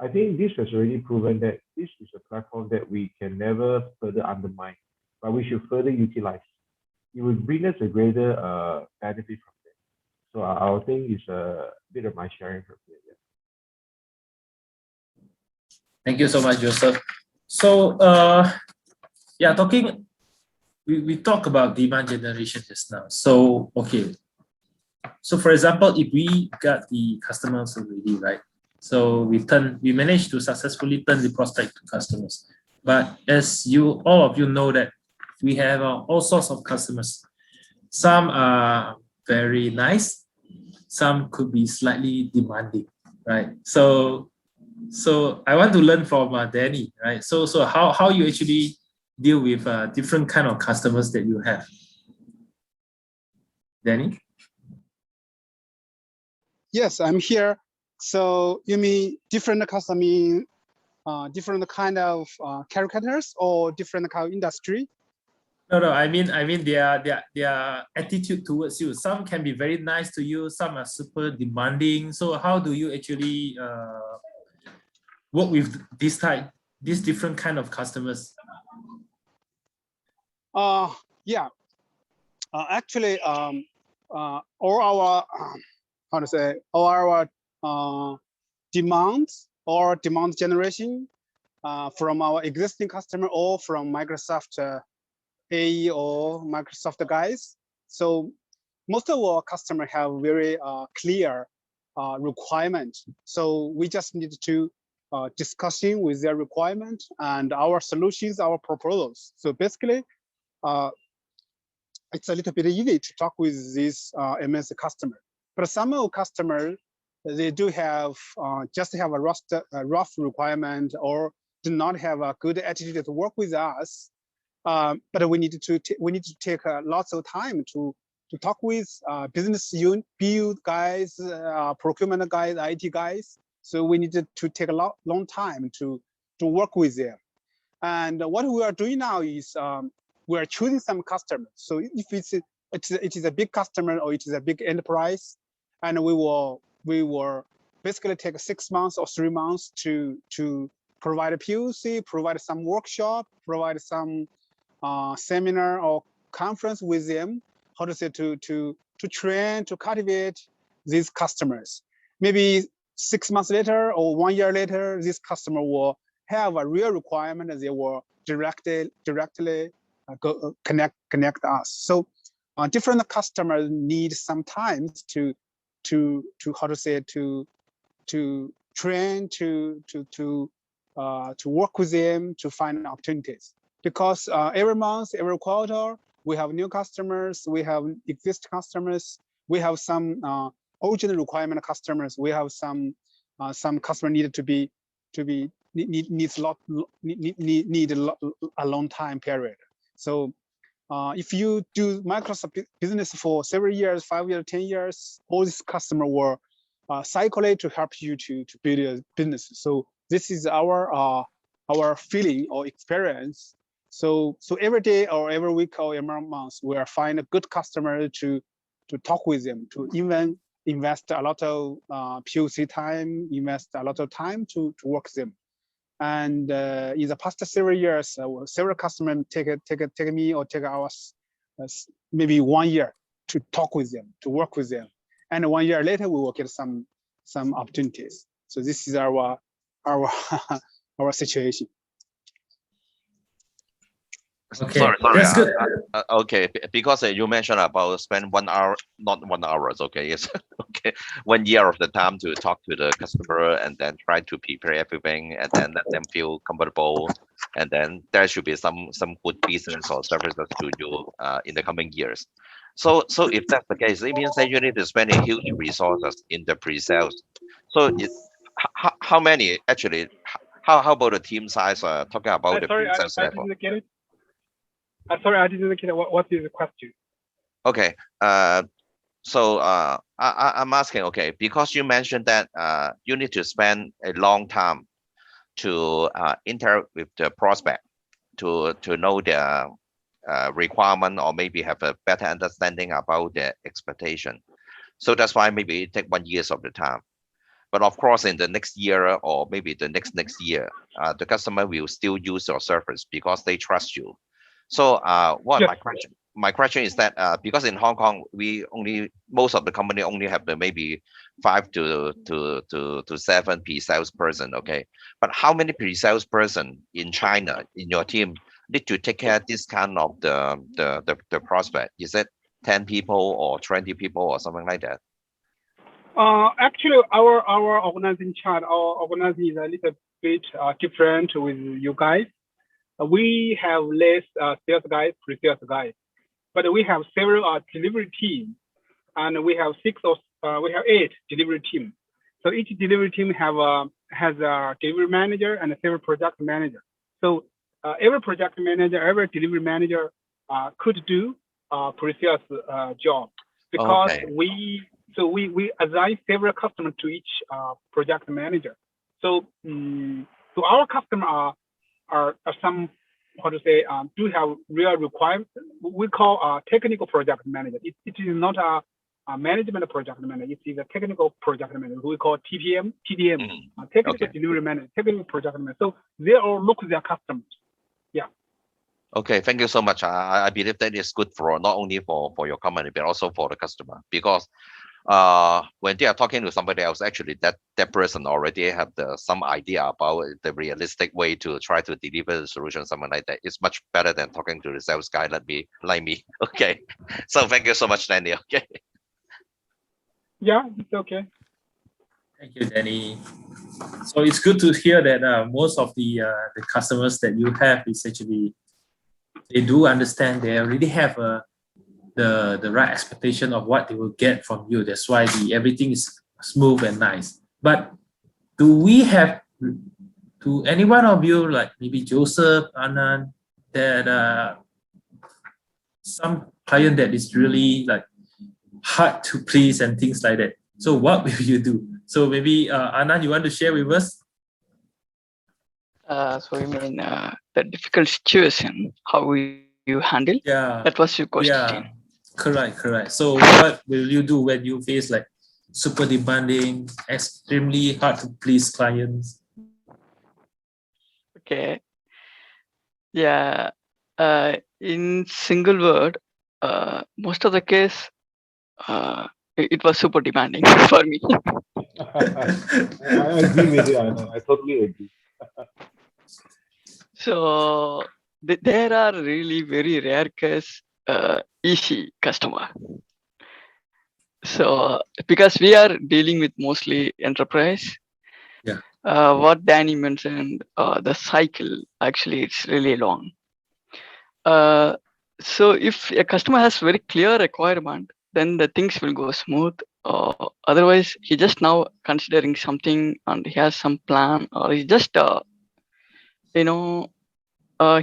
I think this has already proven that this is a platform that we can never further undermine, but we should further utilize. It will bring us a greater benefit from it. So I think it's a bit of my sharing from here. Yeah. Thank you so much, Joseph. So yeah, we talk about demand generation just now. So okay. So for example, if we got the customers already, right? So we managed to successfully turn the prospect to customers. But as all of you know that we have all sorts of customers. Some are very nice, some could be slightly demanding, right? So I want to learn from Danny, right? So how you actually deal with different kind of customers that you have. Danny? Yes, I'm here. So you mean different customer, different kind of characters or different kind of industry? No, I mean their attitude towards you. Some can be very nice to you, some are super demanding. So how do you actually work with these different kind of customers? Yeah. Actually, all our all our demands or demand generation from our existing customer or from Microsoft AE or Microsoft guys. So most of our customers have very clear requirement. So we just need to discussing with their requirement and our solutions, our proposals. So basically, it's a little bit easy to talk with this MS customer. But some of customers, they do have just have a rough requirement or do not have a good attitude to work with us. But we need to take lots of time to talk with business unit, BU guys, procurement guys, IT guys. So we need to take a long time to work with them. And what we are doing now is we are choosing some customers. So if it is a big customer or it is a big enterprise, and we will basically take 6 months or 3 months to provide a POC, provide some workshop, provide some seminar or conference with them, how to say to train, to cultivate these customers. Maybe 6 months later or 1 year later, this customer will have a real requirement and they will directly connect us. So different customers need some time to how to say to train, to work with them, to find opportunities. Because every month, every quarter, we have new customers, we have existing customers, we have some original requirement customers, we have some customer needed to be needs a long time period. So if you do Microsoft business for several years, 5 years, 10 years, all these customers will circulate to help you to build a business. So this is our feeling or experience. So every day or every week or every month, we are find a good customer to talk with them, to even invest a lot of POC time, invest a lot of time to work with them. And in the past several years, several customers take me or take us maybe 1 year to talk with them, to work with them, and 1 year later we will get some opportunities. So this is our our situation. Okay, Sorry, that's good. okay, because you mentioned about spend 1 hour, not 1 hour, okay, yes, okay, 1 year of the time to talk to the customer and then try to prepare everything and then let them feel comfortable, and then there should be some good business or services to do in the coming years. So if that's the case, it means that you need to spend a huge resources in the pre-sales. So how many actually? How about the team size? Talking about the pre-sales level. Didn't get it. I'm sorry, I didn't get it. What is the question? Okay. So I'm asking, okay, because you mentioned that you need to spend a long time to interact with the prospect to know their requirement or maybe have a better understanding about their expectation. So that's why maybe it take 1 year of the time. But of course, in the next year or maybe the next year, the customer will still use your service because they trust you. So what Yes. my question is that because in Hong Kong, we only most of the company only have the maybe 5 to 7 pre-salesperson. Okay, but how many pre-salesperson in China in your team need to take care of this kind of the prospect? Is it 10 people or 20 people or something like that? Actually, our organizing chart, our organizing is a little bit different with you guys. We have less sales guys, pre-sales guys, but we have several delivery teams, and we have 8 delivery teams. So each delivery team has a delivery manager and a several project manager. So every project manager, every delivery manager could do pre-sales job because Okay. we assign several customers to each project manager. So our customer are some, how to say, do have real requirements. We call technical project manager. It is not a management project manager. It is a technical project manager. We call TDM, technical Okay. delivery manager, technical project manager. So they all look at their customers. Yeah. Okay, thank you so much. I believe that is good for not only for your company but also for the customer, because when they are talking to somebody else, actually that person already have some idea about the realistic way to try to deliver the solution, something like that. It's much better than talking to the sales guy like me. Okay, so thank you so much, Danny. Okay. Yeah, it's okay. Thank you, Danny. So it's good to hear that most of the customers that you have is actually, they do understand, they already have the right expectation of what they will get from you. That's why everything is smooth and nice. But do any one of you, like maybe Joseph, Anand, that some client that is really like hard to please and things like that? So what will you do? So maybe Anand, you want to share with us? So you mean the difficult situation, how will you handle? Yeah. That was your question. Yeah, correct. So what will you do when you face like super demanding, extremely hard to please clients? Okay. Yeah. In single word, most of the case, it was super demanding for me. I agree with you, Anna. I totally agree. So there are really very rare case easy customer. So because we are dealing with mostly enterprise, Yeah. What Danny mentioned, the cycle actually it's really long. So if a customer has very clear requirement, then the things will go smooth. Otherwise, he just now considering something and he has some plan, or he just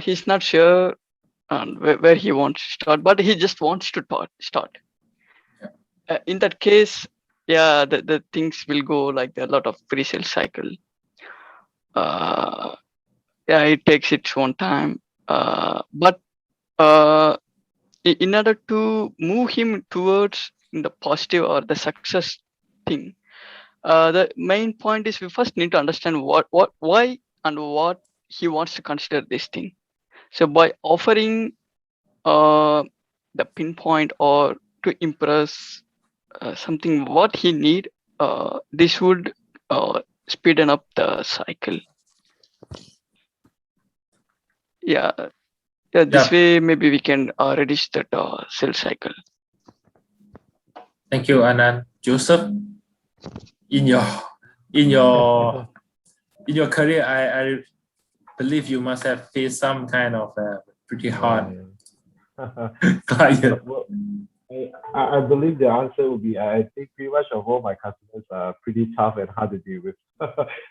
he's not sure and where he wants to start, but he just wants to start. In that case, yeah, the things will go like a lot of pre-sale cycle. Yeah, it takes its own time. But in order to move him towards the positive or the success thing, the main point is we first need to understand why and what he wants to consider this thing. So by offering the pinpoint or to impress something what he need, this would speeden up the cycle. Yeah, this way maybe we can reduce that sales cycle. Thank you, Anand. Joseph, in your career, I believe you must have faced some kind of pretty hard client. Well, I believe the answer would be, I think pretty much of all my customers are pretty tough and hard to deal with.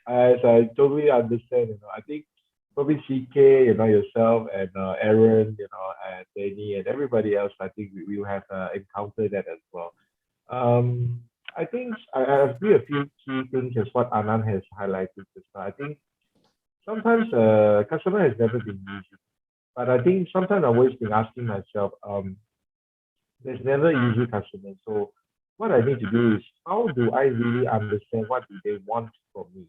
As I totally understand, I think probably CK, yourself and Aaron, and Danny and everybody else, I think we will have encountered that as well. I think I agree a few key things as what Anand has highlighted just now. I think sometimes customer has never been easy, but I think sometimes I've always been asking myself, there's never easy customer. So what I need to do is how do I really understand what do they want from me?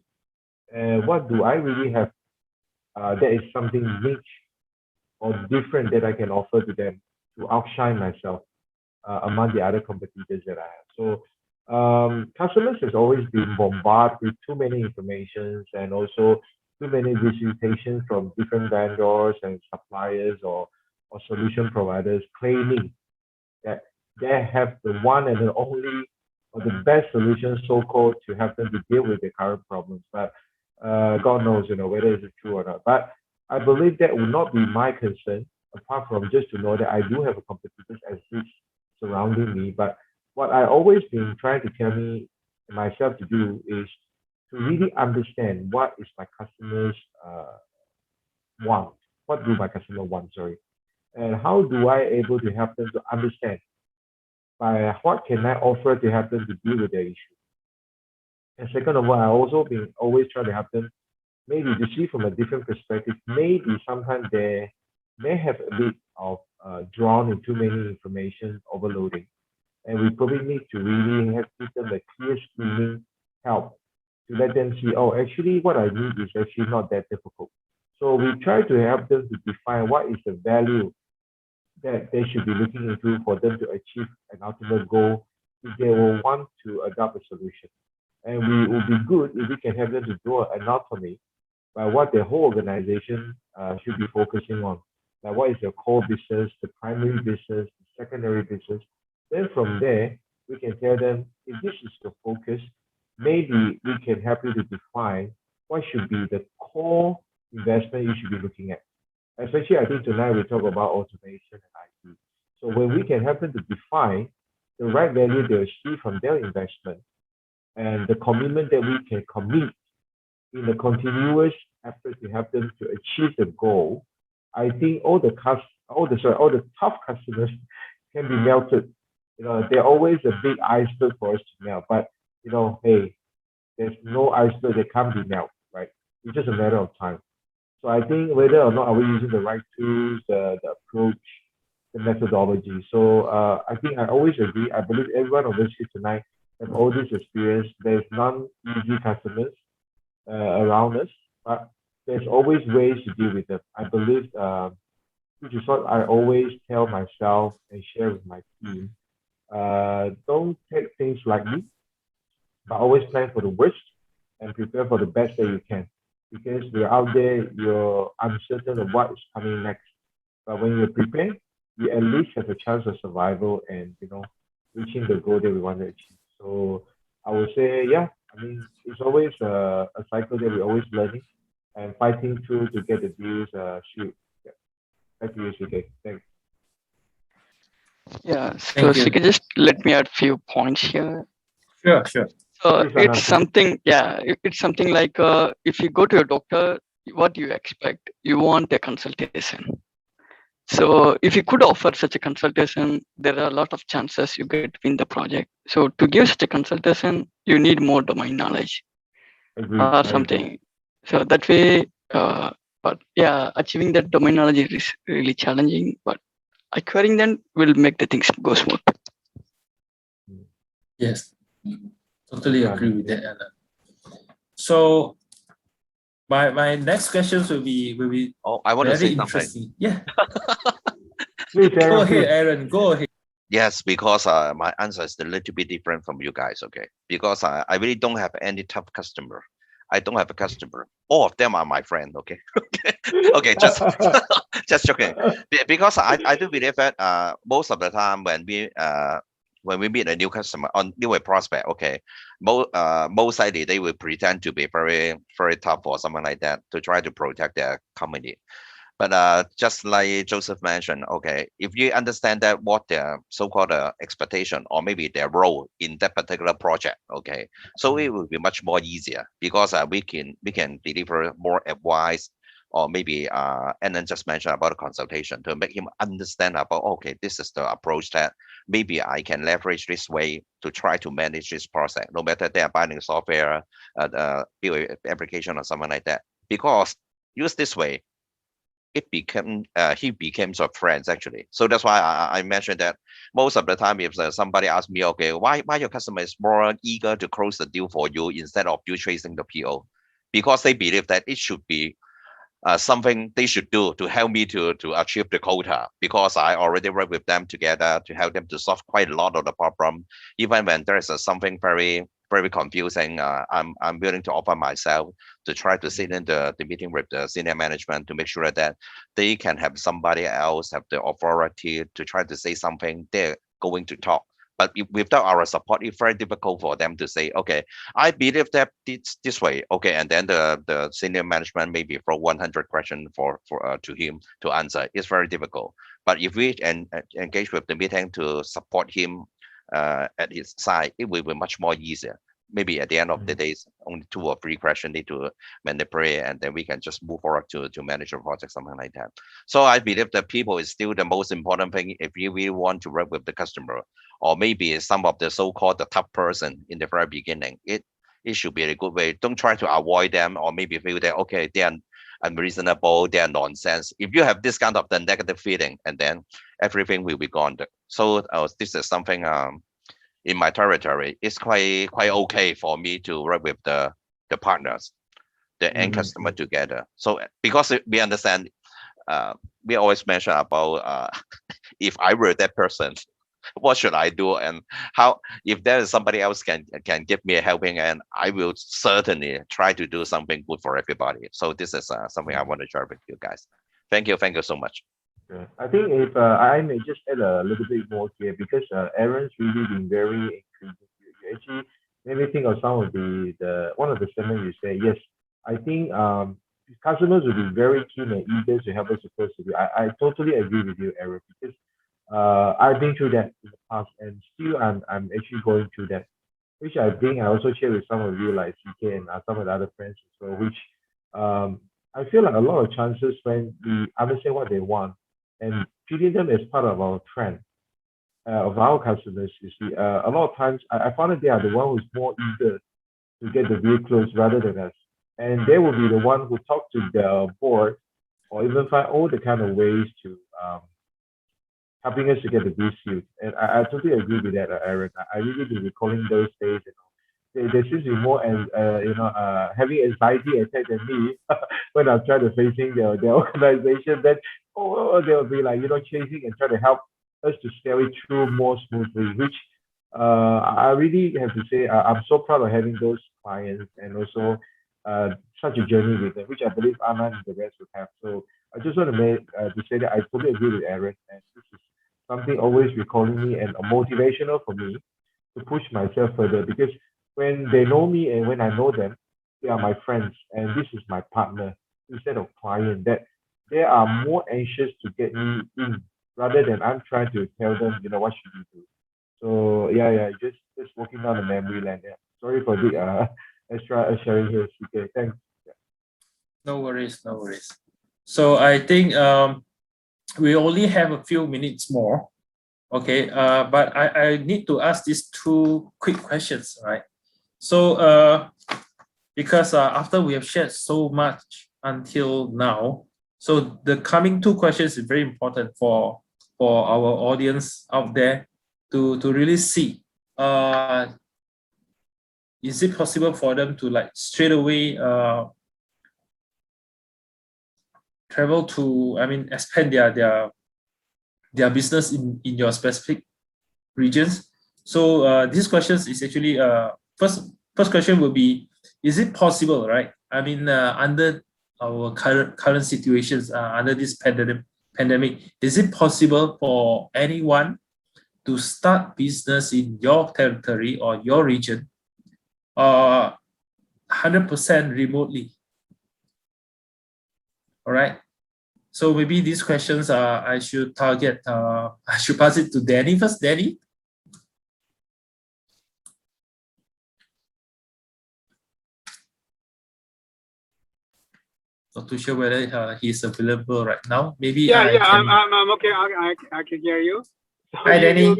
And what do I really have that is something niche or different that I can offer to them to outshine myself among the other competitors that I have. So customers has always been bombarded with too many informations and also too many visitations from different vendors and suppliers or solution providers claiming that they have the one and the only or the best solution, so-called, to help them to deal with their current problems. But God knows, whether it's true or not. But I believe that would not be my concern, apart from just to know that I do have a competitors as this surrounding me. But what I always been trying to tell me myself to do is to really understand what is my customers want. What do my customer want? Sorry, and how do I able to help them to understand by what can I offer to help them to deal with their issue. And second of all, I also been always trying to help them maybe to see from a different perspective. Maybe sometimes they may have a bit of drawn in too many information overloading, and we probably need to really have give them a clear screening help to let them see, oh, actually what I need is actually not that difficult. So we try to help them to define what is the value that they should be looking into for them to achieve an ultimate goal if they will want to adopt a solution. And we will be good if we can have them to draw an anatomy by what their whole organization should be focusing on. Like what is their core business, the primary business, the secondary business. Then from there, we can tell them if this is the focus, maybe we can help you to define what should be the core investment you should be looking at. Especially, I think tonight we talk about automation and IT. So when we can help them to define the right value they'll see from their investment and the commitment that we can commit in the continuous effort to help them to achieve the goal, I think all the tough customers can be melted. They're always a big iceberg for us to melt. But hey, there's no iceberg that can't be melted, right? It's just a matter of time. So I think whether or not are we using the right tools, the approach, the methodology. So I think I always agree. I believe everyone of us here tonight have all this experience. There's none easy customers around us, but there's always ways to deal with them. I believe, which is what I always tell myself and share with my team. Don't take things lightly, but always plan for the worst and prepare for the best that you can. Because we're out there, you're uncertain of what is coming next. But when you're prepared, you at least have a chance of survival and reaching the goal that we want to achieve. So I would say, yeah, I mean, it's always a cycle that we're always learning and fighting through to get the deals shoot. Yeah. Back to you, CK. Thanks. Yeah, so Thank you. Sika, just let me add few points here. Sure. So Please, Anand, it's something, yeah, it's something like if you go to a doctor, what do you expect? You want a consultation. So if you could offer such a consultation, there are a lot of chances you get win the project. So to give such a consultation, you need more domain knowledge agree. or something. So that way, but yeah, achieving that domain knowledge is really challenging, but acquiring them will make the things go smooth. Yes. Totally agree with that, Anna. So my next questions will be Oh, I want to very say something. interesting. Yeah. Please, Go Aaron, ahead, please. Aaron. Go ahead. Yes, because my answer is a little bit different from you guys, okay? Because I really don't have any tough customer. I don't have a customer. All of them are my friend, okay? Okay, just joking. Because I do believe that most of the time when we meet a new customer or new prospect, okay, most likely they will pretend to be very, very tough or something like that to try to protect their company. But just like Joseph mentioned, okay, if you understand that what their so-called expectation or maybe their role in that particular project, okay, so it will be much more easier because we can deliver more advice or maybe and then just mention about the consultation to make him understand about, okay, this is the approach that maybe I can leverage this way to try to manage this process, no matter they are buying software, build application or something like that. Because use this way, it became he became some friends actually. So that's why I mentioned that most of the time if somebody asks me, okay, why your customer is more eager to close the deal for you instead of you chasing the PO, because they believe that it should be something they should do to help me to achieve the quota, because I already work with them together to help them to solve quite a lot of the problem. Even when there is something very confusing, I'm willing to offer myself to try to sit in the meeting with the senior management to make sure that they can have somebody else have the authority to try to say something they're going to talk. But without our support, it's very difficult for them to say, okay, I believe that this way, okay, and then the senior management maybe throw 100 questions to him to answer. It's very difficult. But if we engage with the meeting to support him at his side, it will be much more easier. Maybe at the end of the day, only 2 or 3 questions need to manipulate, and then we can just move forward to manage a project, something like that. So I believe that people is still the most important thing if you really want to work with the customer, or maybe some of the so-called the tough person in the very beginning. It should be a good way. Don't try to avoid them, or maybe feel that okay, they are unreasonable, they are nonsense. If you have this kind of the negative feeling, and then everything will be gone. So this is something in my territory. It's quite okay for me to work with the partners, the end customer together. So because we understand, we always mention about if I were that person, what should I do, and how, if there is somebody else can give me a helping, and I will certainly try to do something good for everybody. So this is something I want to share with you guys. Thank you so much. Yeah. I think if I may just add a little bit more here, because Aaron's really been very intriguing. You actually made me think of some of the one of the statements you say. Yes, I think customers will be very keen and eager to help us to close the deal. I totally agree with you, Aaron, because I've been through that in the past, and still I'm actually going through that, which I think I also share with some of you like CK and some of the other friends as well, which I feel like a lot of chances when we understand what they want and treating them as part of our trend of our customers, you see, a lot of times I found that they are the one who's more eager to get the deal closed rather than us. And they will be the one who talk to the board or even find all the kind of ways to helping us to get the deal sealed. And I totally agree with that, Aaron. I really been recalling those days. There seems to be more and having anxiety attack than me when I'm trying to facing their organization. Then they'll be like chasing and trying to help us to scale it through more smoothly. Which I really have to say I'm so proud of having those clients and also such a journey with them, which I believe Anand and the rest would have. So I just want to make to say that I totally agree with Aaron, and this is something always recalling me and motivational for me to push myself further, because when they know me and when I know them, they are my friends and this is my partner instead of client, that they are more anxious to get me in rather than I'm trying to tell them, what should you do. So yeah, just walking down the memory lane. Yeah. Sorry for the extra sharing here, CK. Thanks. Yeah. No worries. So I think we only have a few minutes more. Okay, but I need to ask these 2 quick questions, right? So because after we have shared so much until now, so the coming 2 questions is very important for our audience out there to really see. Is it possible for them to like straight away travel to, expand their business in your specific regions? So this question is actually first question will be, is it possible, right? Under our current situations, under this pandemic, is it possible for anyone to start business in your territory or your region 100% remotely? All right. So maybe these questions I should target. I should pass it to Danny first. Danny. Not too sure whether he's available right now. Maybe I'm okay. I can hear you. So hi, Danny.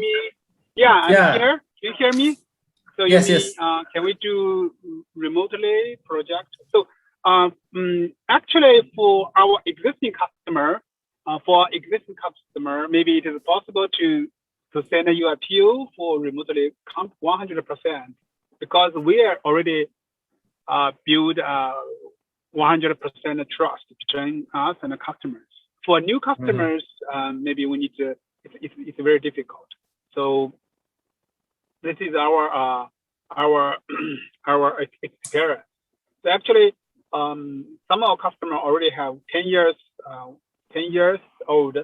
Yeah, I'm Yeah. here. Can you hear me? So you Yes, mean, yes. can we do remotely project? So actually for our existing customer, maybe it is possible to send you a PO for remotely 100% because we are already build 100% trust between us and the customers. For new customers, maybe we need to. It's very difficult. So this is our our experience. So actually, some of our customers already have 10 years old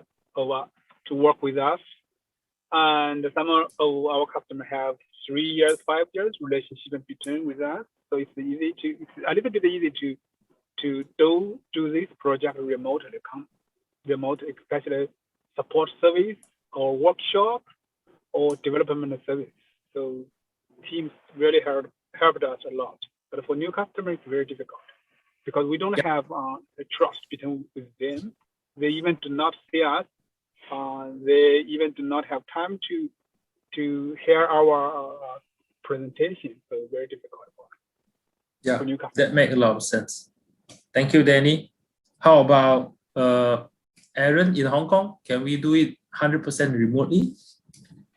to work with us, and some of our customers have 3 years, 5 years relationship between with us. So it's a little bit easy to do this project remotely, especially support service or workshop or development service. So teams really helped us a lot. But for new customers, it's very difficult because we don't have the trust between with them. They even do not see us. They even do not have time to hear our presentation. So very difficult Yeah, for new customers. that makes a lot of sense. Thank you, Danny. How about Aaron in Hong Kong? Can we do it 100% remotely?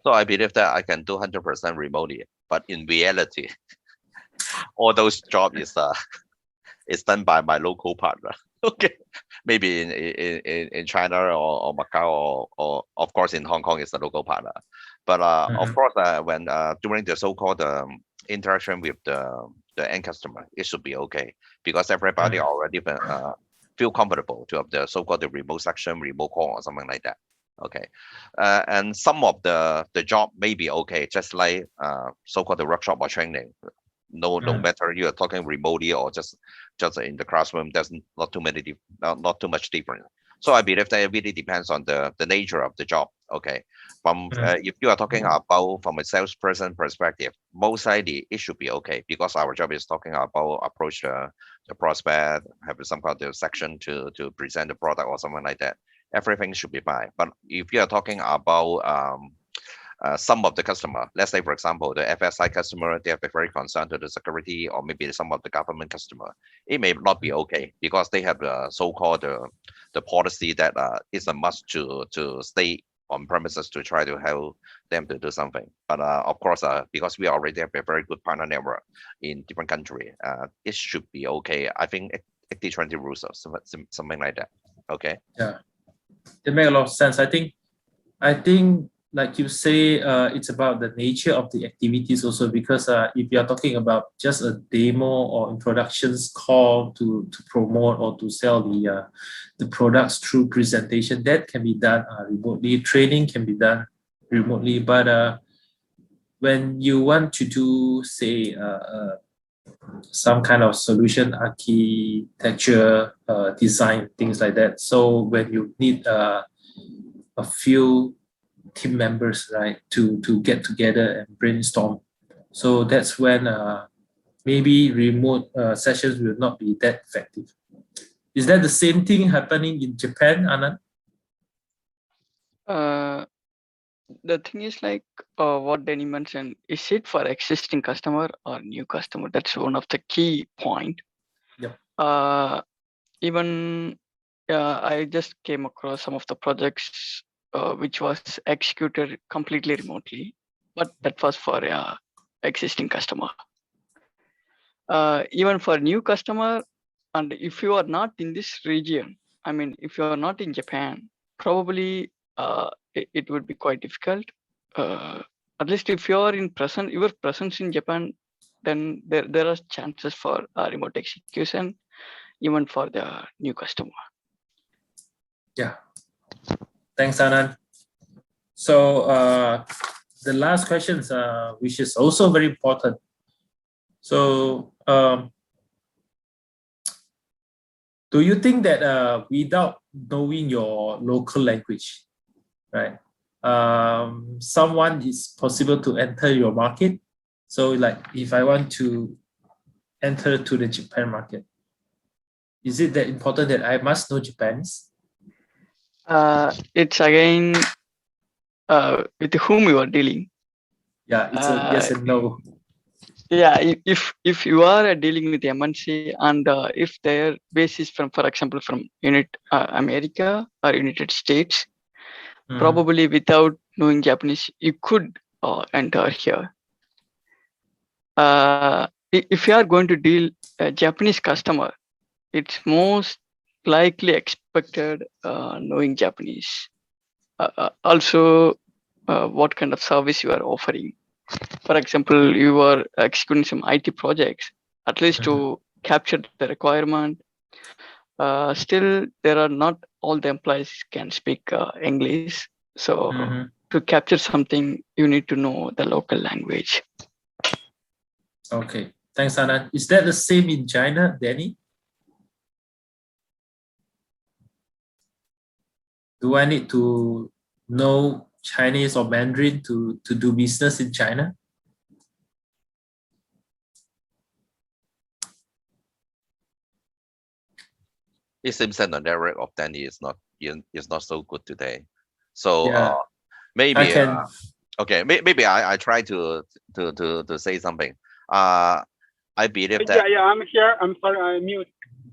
So I believe that I can do 100% remotely, but in reality, all those jobs is done by my local partner. Okay, maybe in China or Macau or of course in Hong Kong is the local partner. But of course, when during the so-called interaction with the end customer, it should be okay because everybody already feel comfortable to have the so-called the remote section, remote call or something like that. Okay, and some of the job may be okay, just like so-called the workshop or training. No matter you are talking remotely or just in the classroom, there's not too much difference. So I believe that it really depends on the nature of the job. Okay, from if you are talking about from a salesperson perspective, most likely it should be okay because our job is talking about approach the prospect, have some kind of section to present the product or something like that. Everything should be fine. But if you are talking about some of the customer, let's say for example the FSI customer, they are very concerned to the security, or maybe some of the government customer, it may not be okay because they have the so-called the policy that it's a must to stay on premises to try to help them to do something. But of course, because we already have a very good partner network in different countries, it should be okay. I think 80-20 rules or something like that. Okay. Yeah, it makes a lot of sense. I think like you say, it's about the nature of the activities also, because if you are talking about just a demo or introductions call to promote or to sell the products through presentation, that can be done remotely. Training can be done remotely. But when you want to do, say, some kind of solution architecture, design, things like that. So when you need a few team members, right, to get together and brainstorm. So that's when maybe remote sessions will not be that effective. Is that the same thing happening in Japan, Anand? The thing is like what Danny mentioned, is it for existing customer or new customer? That's one of the key point. Yep. Even I just came across some of the projects which was executed completely remotely, but that was for existing customer. Even for new customer, and if you are not in this region, I mean, if you are not in Japan, probably it would be quite difficult. At least if you are your presence in Japan, then there are chances for remote execution, even for the new customer. Yeah. Thanks, Anand. So the last question, which is also very important. So do you think that without knowing your local language, right, someone is possible to enter your market? So like if I want to enter to the Japan market, is it that important that I must know Japanese? It's again with whom you are dealing. Yeah, it's a yes and no. Yeah, if you are dealing with MNC and if their base is from, for example, from America or United States, Mhm. probably without knowing Japanese, you could enter here. If you are going to deal a Japanese customer, it's most likely expected knowing Japanese. Also, what kind of service you are offering. For example, you are executing some IT projects, at least to capture the requirement. Still, there are not all the employees can speak English. So Mhm. to capture something, you need to know the local language. Okay, thanks, Anand. Is that the same in China, Danny? Do I need to know Chinese or Mandarin to do business in China? It seems that the network of Danny is not so good today. So Yeah, I maybe can. okay, maybe I try to say something. I believe that. Yeah, I'm here. I'm sorry, I mute.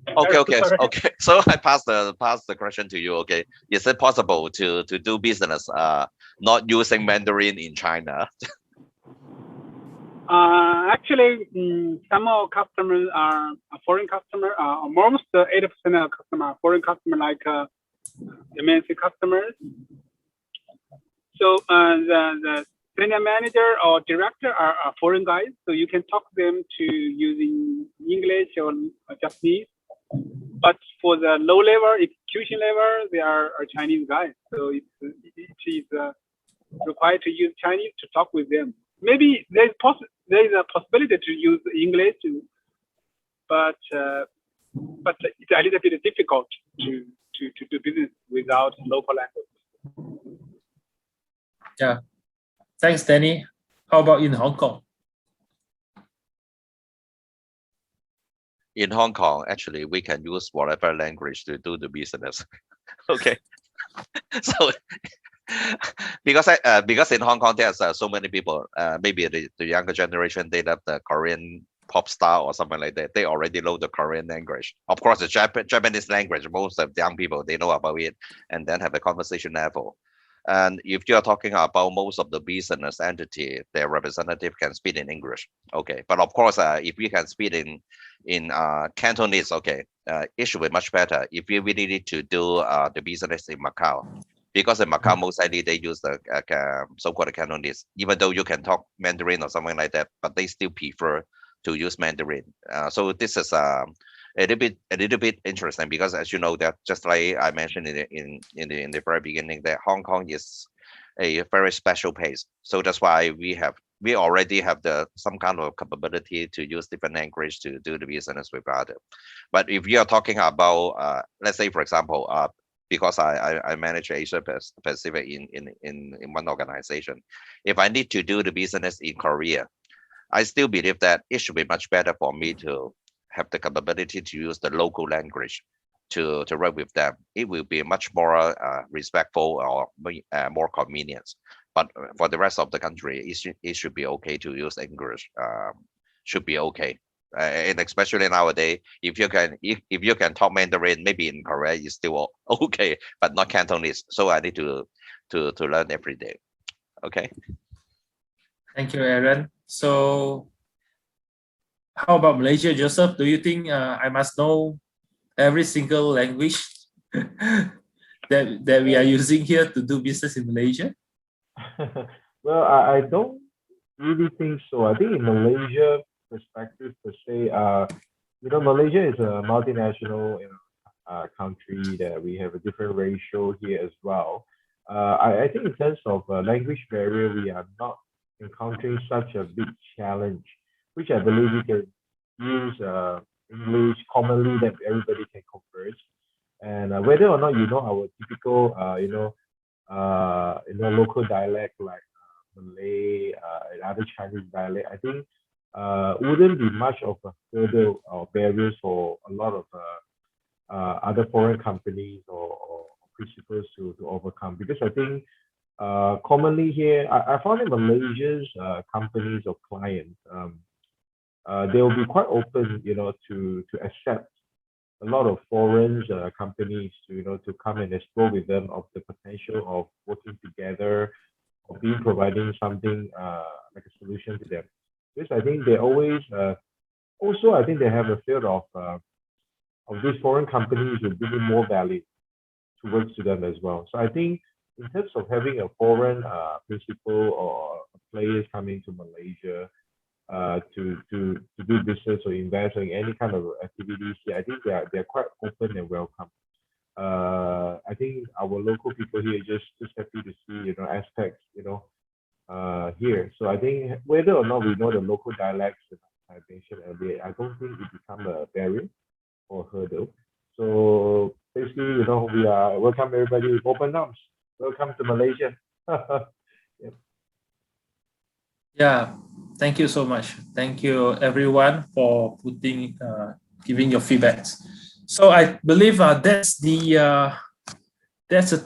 Okay. Sorry. So I pass the question to you. Okay, is it possible to do business not using Mandarin in China? Actually, some of our customers are a foreign customer. Almost 80% of customers are foreign customer, like MNC customers. So the senior manager or director are foreign guys, so you can talk them to using English or Japanese. But for the low level, execution level, they are Chinese guys. So it is required to use Chinese to talk with them. Maybe there is a possibility to use English, but it's a little bit difficult to do business without local language. Yeah, thanks, Danny. How about in Hong Kong? In Hong Kong, actually, we can use whatever language to do the business. Okay, so because in Hong Kong there's so many people, maybe the younger generation, they love the Korean pop star or something like that. They already know the Korean language. Of course, the Japanese language, most of the young people, they know about it and then have a conversation level. And if you're talking about most of the business entity, their representative can speak in English. Okay, but of course, if we can speak in Cantonese, okay, it should be much better. If you really need to do the business in Macau, because in Macau, most likely they use the so-called Cantonese, even though you can talk Mandarin or something like that, but they still prefer to use Mandarin. So this is a little bit interesting, because as you know that, just like I mentioned in the very beginning, that Hong Kong is a very special place. So that's why we already have some kind of capability to use different language to do the business with other. But if you are talking about let's say, for example, because I manage Asia Pacific in one organization, if I need to do the business in Korea, I still believe that it should be much better for me to have the capability to use the local language to work with them. It will be much more respectful or more convenience. But for the rest of the country, it should be okay to use English. Should be okay. And especially nowadays, if you can talk Mandarin, maybe in Korea it's still okay, but not Cantonese. So I need to learn every day. Okay. Thank you, Aaron. So how about Malaysia, Joseph? Do you think I must know every single language that we are using here to do business in Malaysia? Well, I don't really think so. I think in Malaysia perspective per se, Malaysia is a multinational, country that we have a different ratio here as well. I think in terms of language barrier, we are not encountering such a big challenge, which I believe we can use English commonly that everybody can converse. And whether or not you know our typical, local dialect like Malay and other Chinese dialect, I think wouldn't be much of a hurdle or barriers for a lot of other foreign companies or principals to overcome, because I think commonly here, I found in Malaysia's companies or clients, they will be quite open, to accept a lot of foreign companies to come and explore with them of the potential of working together or being providing something like a solution to them. Because I think they always also I think they have a fear of these foreign companies will bring in more value towards to them as well. So I think in terms of having a foreign principal or players coming to Malaysia to do business or invest in any kind of activities, yeah, I think they're quite open and welcome. I think our local people here just happy to see aspects here. So I think whether or not we know the local dialects, I mentioned earlier, I don't think it become a barrier or hurdle. So basically, we are welcome everybody with open arms. Welcome to Malaysia. Yeah, thank you so much. Thank you everyone for giving your feedbacks. So I believe that's the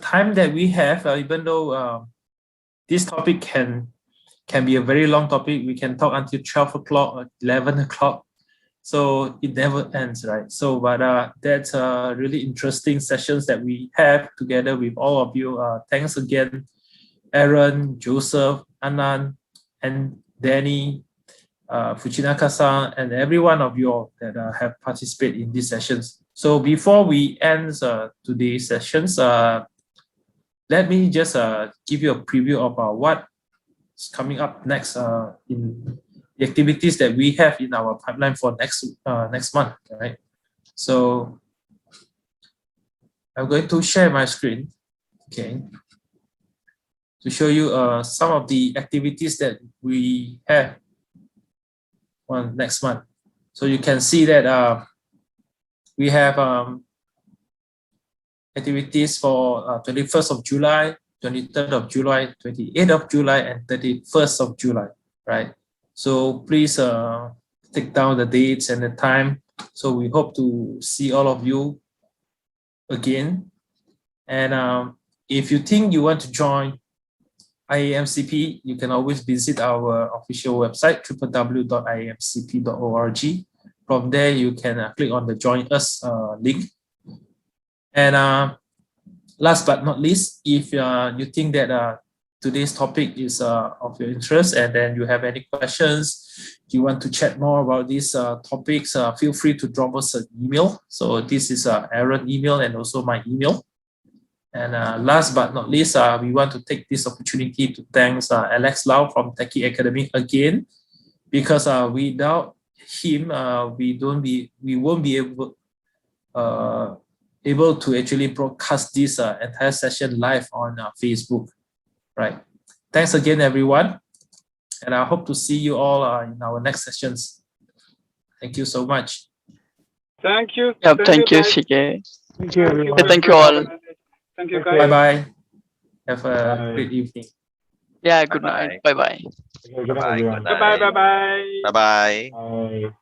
time that we have. Even though this topic can be a very long topic, we can talk until 12 o'clock or 11 o'clock. So it never ends, right? So, but that's really interesting sessions that we have together with all of you. Thanks again, Aaron, Joseph, Anand, and Danny, Fujinaka-san, and every one of you all that have participated in these sessions. So before we end today's sessions, let me just give you a preview of what's coming up next in the activities that we have in our pipeline for next month, right? So I'm going to share my screen, okay, to show you some of the activities that we have on next month. So you can see that we have activities for 21st of July, 23rd of July, 28th of July, and 31st of July, right? So please take down the dates and the time. So we hope to see all of you again. And if you think you want to join IAMCP, you can always visit our official website, www.iamcp.org. From there, you can click on the Join Us link. And last but not least, if you think that today's topic is of your interest and then you have any questions, you want to chat more about these topics, feel free to drop us an email. So this is Aaron's email and also my email. And last but not least, we want to take this opportunity to thank Alex Lau from Techie Academy again, because without him, we won't be able to actually broadcast this entire session live on Facebook, right? Thanks again, everyone. And I hope to see you all in our next sessions. Thank you so much. Thank you. Yeah, thank you, CK. Thank you, everyone. Yeah, thank you all. Thank you, guys. Bye-bye. Have a Bye. great evening. Yeah, good night. Bye-bye. Okay, good night, Bye-bye. everyone. Good Bye-bye. night. Bye-bye. Bye-bye. Bye.